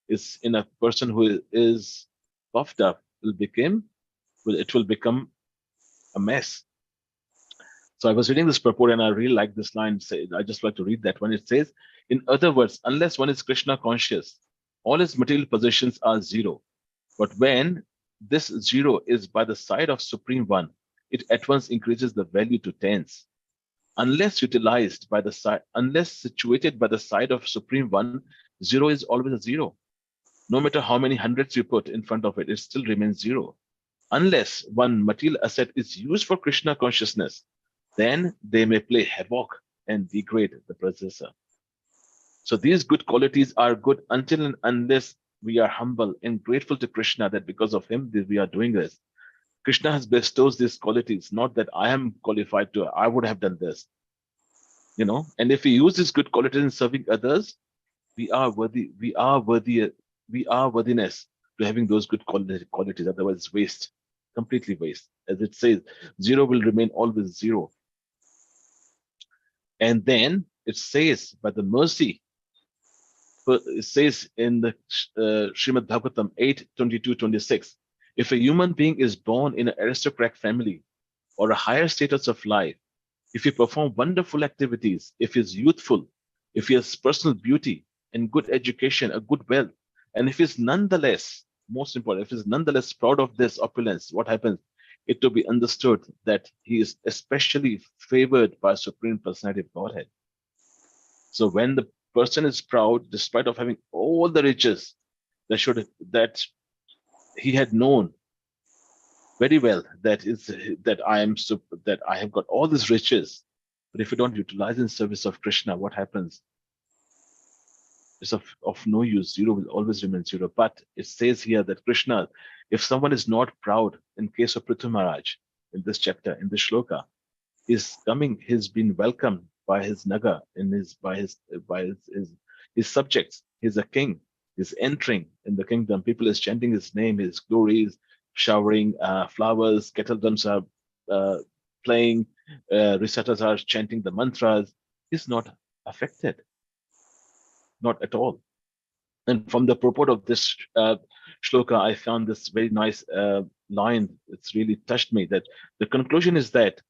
is in a person who is puffed up, it will become a mess. So I was reading this purport and I really like this line. I just like to read that one. It says, in other words, unless one is Krishna conscious, all his material possessions are zero. But when this zero is by the side of Supreme One, it at once increases the value to tens. Unless utilized by the side, unless situated by the side of Supreme One, zero is always a zero. No matter how many hundreds you put in front of it, it still remains zero. Unless one material asset is used for Krishna consciousness, then they may play havoc and degrade the possessor. So these good qualities are good until and unless we are humble and grateful to Krishna that because of him we are doing this. Krishna has bestowed these qualities, not that I am qualified to, I would have done this. And if we use these good qualities in serving others, we are worthiness to having those good qualities. Otherwise, it's waste, completely waste. As it says, zero will remain always zero. And then it says, by the mercy, it says in the Srimad Bhagavatam 8:22-26, if a human being is born in an aristocratic family or a higher status of life, if he performs wonderful activities, if he is youthful, if he has personal beauty and good education, a good wealth, and if he's nonetheless, most important, if he's nonetheless proud of this opulence, what happens? It to be understood that he is especially favored by Supreme Personality of Godhead. So when the person is proud, despite of having all the riches, that he had known very well that I have got all these riches, but if you don't utilize in service of Krishna, what happens? It's of no use. Zero will always remain zero. But it says here that Krishna, if someone is not proud, in case of Prithu Maharaj, in this chapter, in this shloka, is coming, he's been welcomed by his naga, by his subjects. He's a king. He's entering in the kingdom. People is chanting his name, his glories, showering flowers, kettle drums are playing, reciters are chanting the mantras. He's not affected, not at all. And from the purport of this shloka, I found this very nice line. It's really touched me, that the conclusion is that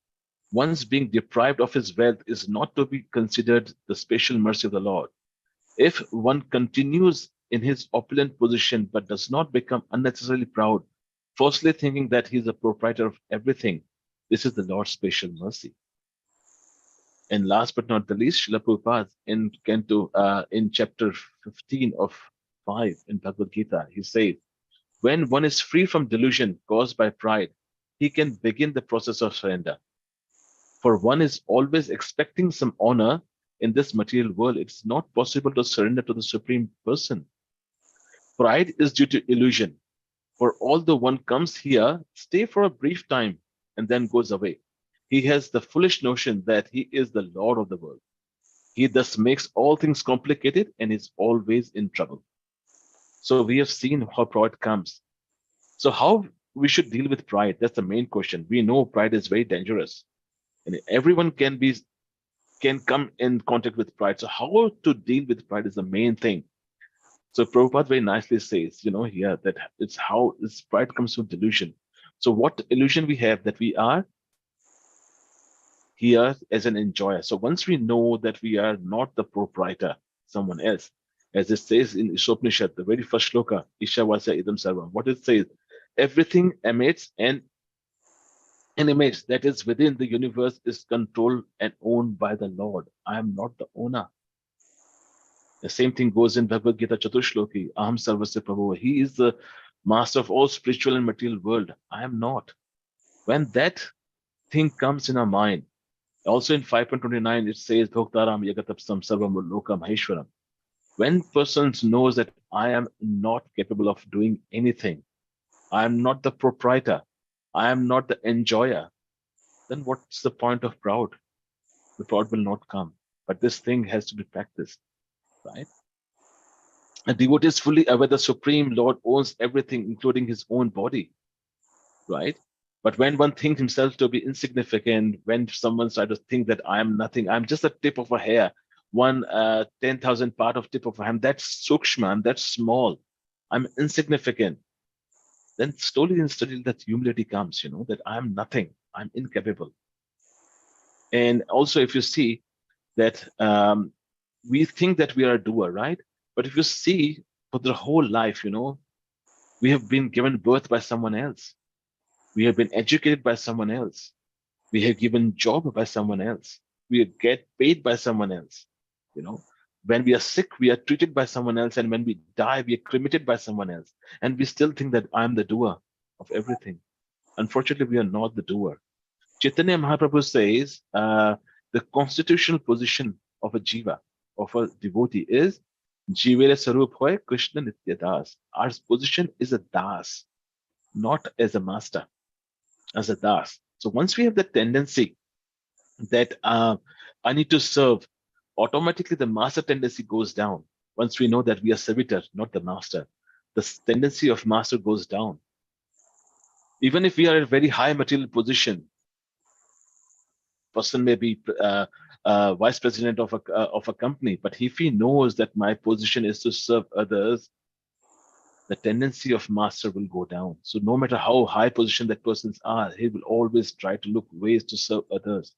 one's being deprived of his wealth is not to be considered the special mercy of the Lord. If one continues in his opulent position but does not become unnecessarily proud, falsely thinking that he is a proprietor of everything, this is the Lord's special mercy. And last but not the least, Srila Prabhupada in chapter 15 of 5 in Bhagavad Gita, he says, when one is free from delusion caused by pride, he can begin the process of surrender. For one is always expecting some honor in this material world. It's not possible to surrender to the Supreme Person. Pride is due to illusion. For although one comes here, stay for a brief time, and then goes away, he has the foolish notion that he is the Lord of the world. He thus makes all things complicated and is always in trouble. So we have seen how pride comes. So how we should deal with pride? That's the main question. We know pride is very dangerous. And everyone can come in contact with pride. So how to deal with pride is the main thing. So Prabhupada very nicely says, here that it's how this pride comes from delusion. So what illusion we have that we are here as an enjoyer. So once we know that we are not the proprietor, someone else, as it says in Ishopanishad, the very first shloka, Ishavasya idam sarvam, what it says, everything emanates and emanates that is within the universe is controlled and owned by the Lord. I am not the owner. The same thing goes in Bhagavad Gita Chaturshloki, Aham Sarvasya Prabhu. He is the master of all spiritual and material world. I am not. When that thing comes in our mind, also in 5.29, it says, Bhoktaram Yagatapsam Sarvam Lokam Maheshwaram. When persons knows that I am not capable of doing anything, I am not the proprietor, I am not the enjoyer, then what's the point of proud? The proud will not come. But this thing has to be practiced, right? A devotee is fully aware the Supreme Lord owns everything, including his own body, right? But when one thinks himself to be insignificant, when someone starts to think that I am nothing, I'm just a tip of a hair one 10,000 part of tip of a hand. That's sukshma, and that's small. I'm insignificant. Then slowly and steadily that humility comes, that I'm nothing, I'm incapable. And also, if you see that we think that we are a doer, right? But if you see for the whole life, we have been given birth by someone else. We have been educated by someone else. We have given job by someone else. We get paid by someone else. When we are sick, we are treated by someone else. And when we die, we are cremated by someone else. And we still think that I'm the doer of everything. Unfortunately, we are not the doer. Chaitanya Mahaprabhu says the constitutional position of a jiva, of a devotee, is Jivere Sarup Hoy Krishna Nitya Das. Our position is a das, not as a master, as a das. So once we have the tendency that I need to serve, automatically the master tendency goes down. Once we know that we are servitor, not the master, the tendency of master goes down. Even if we are at a very high material position, person may be vice president of a company, but if he knows that my position is to serve others, the tendency of master will go down. So no matter how high position that persons are, he will always try to look ways to serve others.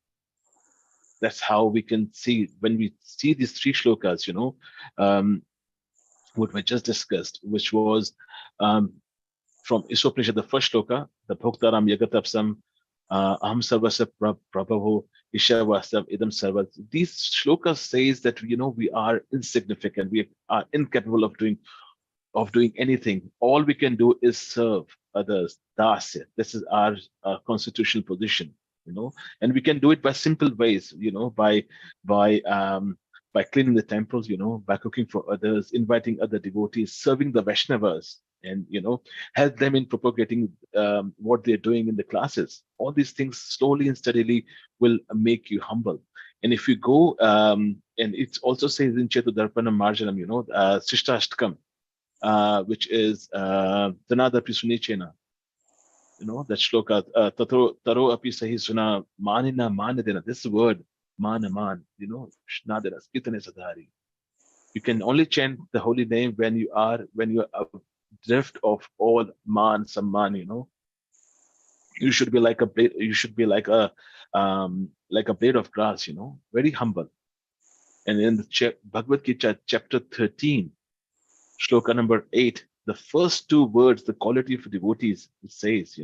That's how we can see when we see these three shlokas, what we just discussed, which was from Isopanishad, the first shloka, the Bhoktaram Yagatapsam Aham Sarvasya Prabhavo Ishavasav Idam Sarva. These shlokas says that we are insignificant, we are incapable of doing anything. All we can do is serve others. Dasya. This is our constitutional position, and we can do it by simple ways, by cleaning the temples, by cooking for others, inviting other devotees, serving the Vaishnavas, and help them in propagating what they're doing in the classes. All these things slowly and steadily will make you humble. And if you go, and it also says in Chetu Darpanam Marjanam, Sishtashtakam, which is Tanada Pisunichena, that shloka, Taro api sahi suna manina manadena. This word, man, Shnadena, Skitane Sadhari. You can only chant the holy name when you are adrift of all man, samman, You should be like a blade, you should be like a blade of grass, very humble. And in the Bhagavad Gita, chapter 13, shloka number 8, the first two words, the quality of devotees, it says,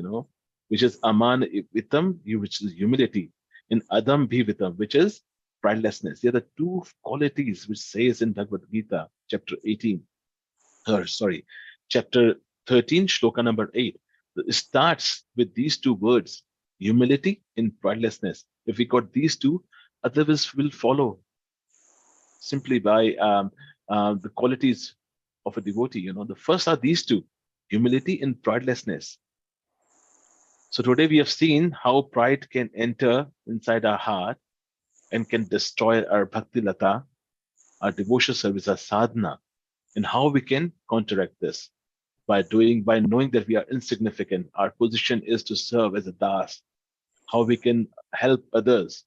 which is aman vitam, which is humility, and adam bhivitam, which is pridelessness. They are the two qualities which says in Bhagavad Gita, chapter 13, shloka number 8. It starts with these two words, humility and pridelessness. If we got these two, others will follow simply by the qualities of a devotee. The first are these two, humility and pridelessness. So today we have seen how pride can enter inside our heart and can destroy our bhakti lata, our devotional service, our sadhana, and how we can counteract this by knowing that we are insignificant. Our position is to serve as a das. How we can help others,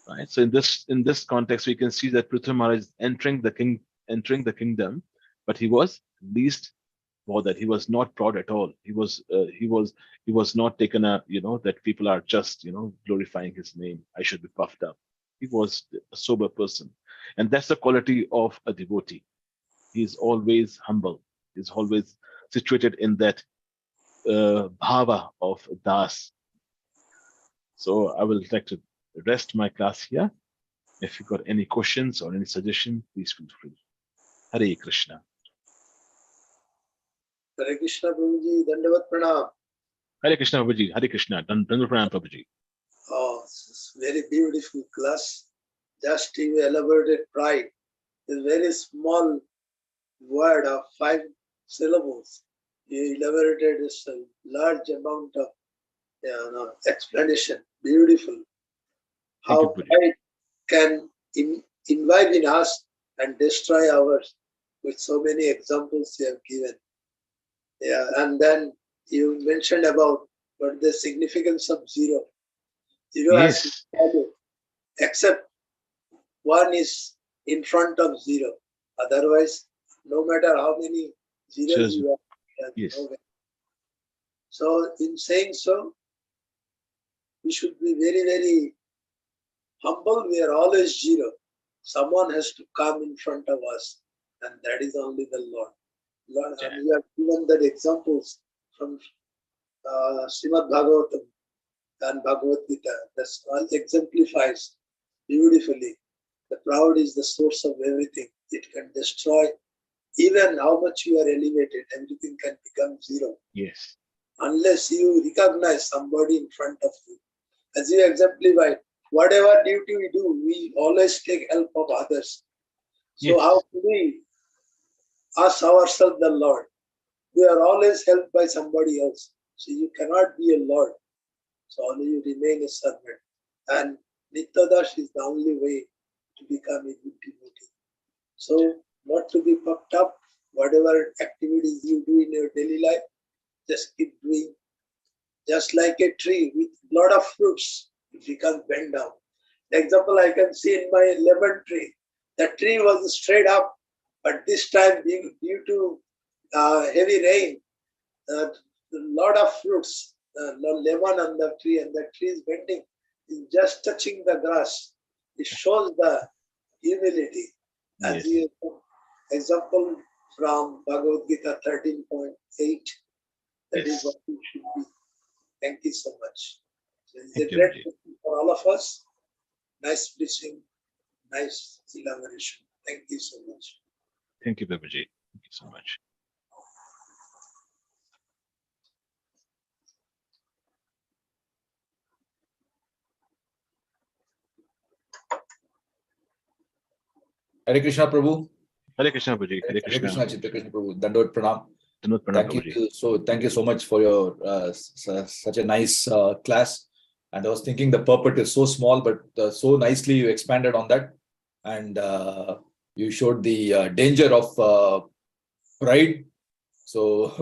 right? So in this context, we can see that Prithvi Maharaj is entering the kingdom, but he was least bothered. He was not proud at all. He was not taken that people are just glorifying his name. I should be puffed up. He was a sober person, and that's the quality of a devotee. He is always humble. He's always situated in that bhava of das. So I will like to rest my class here. If you got any questions or any suggestion, please feel free. Hare Krishna. Hare Krishna, Prabhuji, Dandavat Pranam. Hare Krishna, Prabhuji. Hare Krishna. Dandavat Pranam, Prabhuji. Oh, it's very beautiful class. Just you elaborated pride. A very small word of 5 syllables. You elaborated this large amount of explanation. Beautiful. How pride can imbibe in us and destroy ours, with so many examples you have given. Yeah, and then you mentioned about what the significance of zero. Zero Yes. has value, except 1 is in front of 0. Otherwise, no matter how many zeros Zeros. you have, Yes. no value. So in saying so, we should be very, very humble. We are always 0. Someone has to come in front of us, and that is only the Lord. Lord, Yeah. and we have given that examples from Srimad Bhagavatam and Bhagavad Gita. That all exemplifies beautifully. The proud is the source of everything. It can destroy even how much you are elevated. Everything can become 0 Yes. unless you recognize somebody in front of you. As you exemplified, whatever duty we do, we always take help of others. So Yes. how do we ask ourselves the Lord? We are always helped by somebody else. So you cannot be a Lord. So only you remain a servant. And Nityadash is the only way to become a good devotee. So not to be puffed up, whatever activities you do in your daily life, just keep doing. Just like a tree with a lot of fruits, it becomes bent down. The example I can see in my lemon tree. The tree was straight up, but this time due to heavy rain, a lot of fruits, lemon on the tree, and the tree is bending, is just touching the grass. It shows the humility. As Yes. you example from Bhagavad Gita 13.8, that is Yes. what we should be. Thank you so much. So it's Thank a you, great Vijay. blessing for all of us. Nice blessing, nice elaboration. Thank you so much. Thank you, Babaji. Thank you so much. Hare Krishna Prabhu. Hare Krishna, Babaji. Hare Hare Krishna. Krishna, Chitra Krishna Prabhu. Dandot Pranam. Dhanwad Pranam, Thank Babaji. you. So thank you so much for your such a nice class. And I was thinking the purport is so small, but so nicely you expanded on that, and you showed the danger of pride. So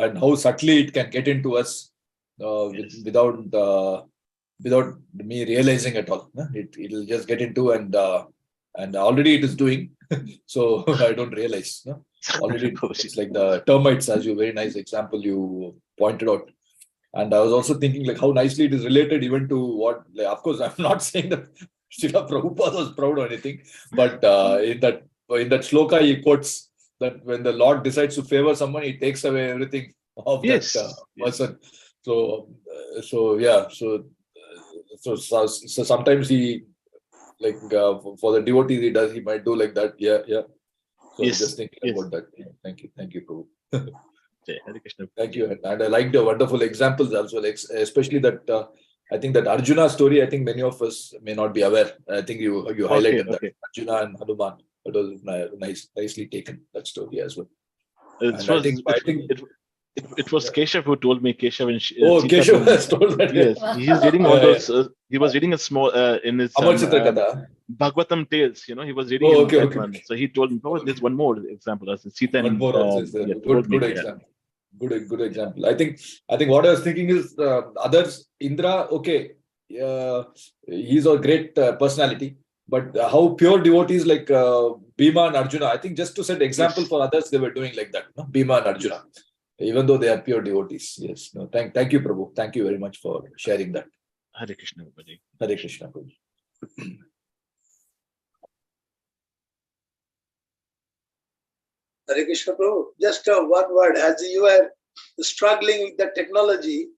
and how subtly it can get into us Yes. without me realizing at all. It'll just get into and already it is doing. So I don't realize. Already Babaji. it's like the termites, as you very nice example you pointed out. And I was also thinking like how nicely it is related even to what, like, of course, I'm not saying that Srila Prabhupada was proud or anything, but in that shloka he quotes that when the Lord decides to favor someone, he takes away everything of Yes. that Yes. person. So yeah, so sometimes he like for the devotees he might do like that. Yeah. So Yes. just thinking Yes. about that. Thank you, Prabhu. Jai Hare Krishna. Thank you, and I liked your wonderful examples also, like, especially that I think that Arjuna story. I think many of us may not be aware. I think you highlighted that Arjuna and Hanuman. That was nicely taken, that story as well. And I think It was Keshav who told me. Keshav and Keshav has told that. Yes, he's reading all those. He was reading a small in his Amar Chitra Katha. Bhagavatam tales. He was reading one. So he told me, "Oh, there's one more example. Sita and One more also is there. Good example. Good example. I think what I was thinking is others. Indra, okay, he's a great personality, but how pure devotees like Bhima and Arjuna. I think just to set example for others, they were doing like that. No? Bhima and Arjuna, even though they are pure devotees. Yes. No. Thank you, Prabhu. Thank you very much for sharing that. Hare Krishna, Babaji. Hare Krishna, Prabhu. Hare Krishna Prabhu, just one word. As you are struggling with the technology,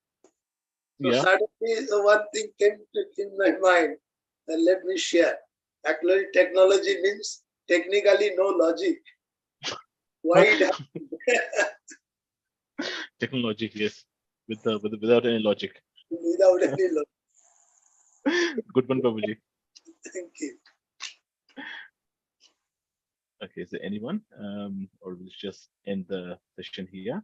so suddenly one thing came in my mind, and let me share. Actually, technology means technically no logic. Why it happened? Technology, yes, without any logic. Without any logic. Good one, Babaji. Thank you. Okay, is there anyone, or we'll just end the session here?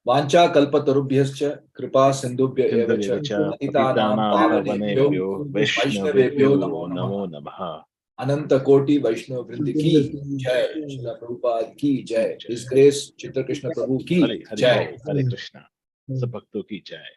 Vancha kalpatarubhyascha kripa sindhubhya eva cha patitanam pavanebhyo vaishnavebhyo namo namaha. Ananta Koti Vaishnava Vrindi ki jai. Srila Prabhupada ki jai. His Grace Chitra Krishna Prabhu ki jai. Hare Krishna. Sabhakto ki jai.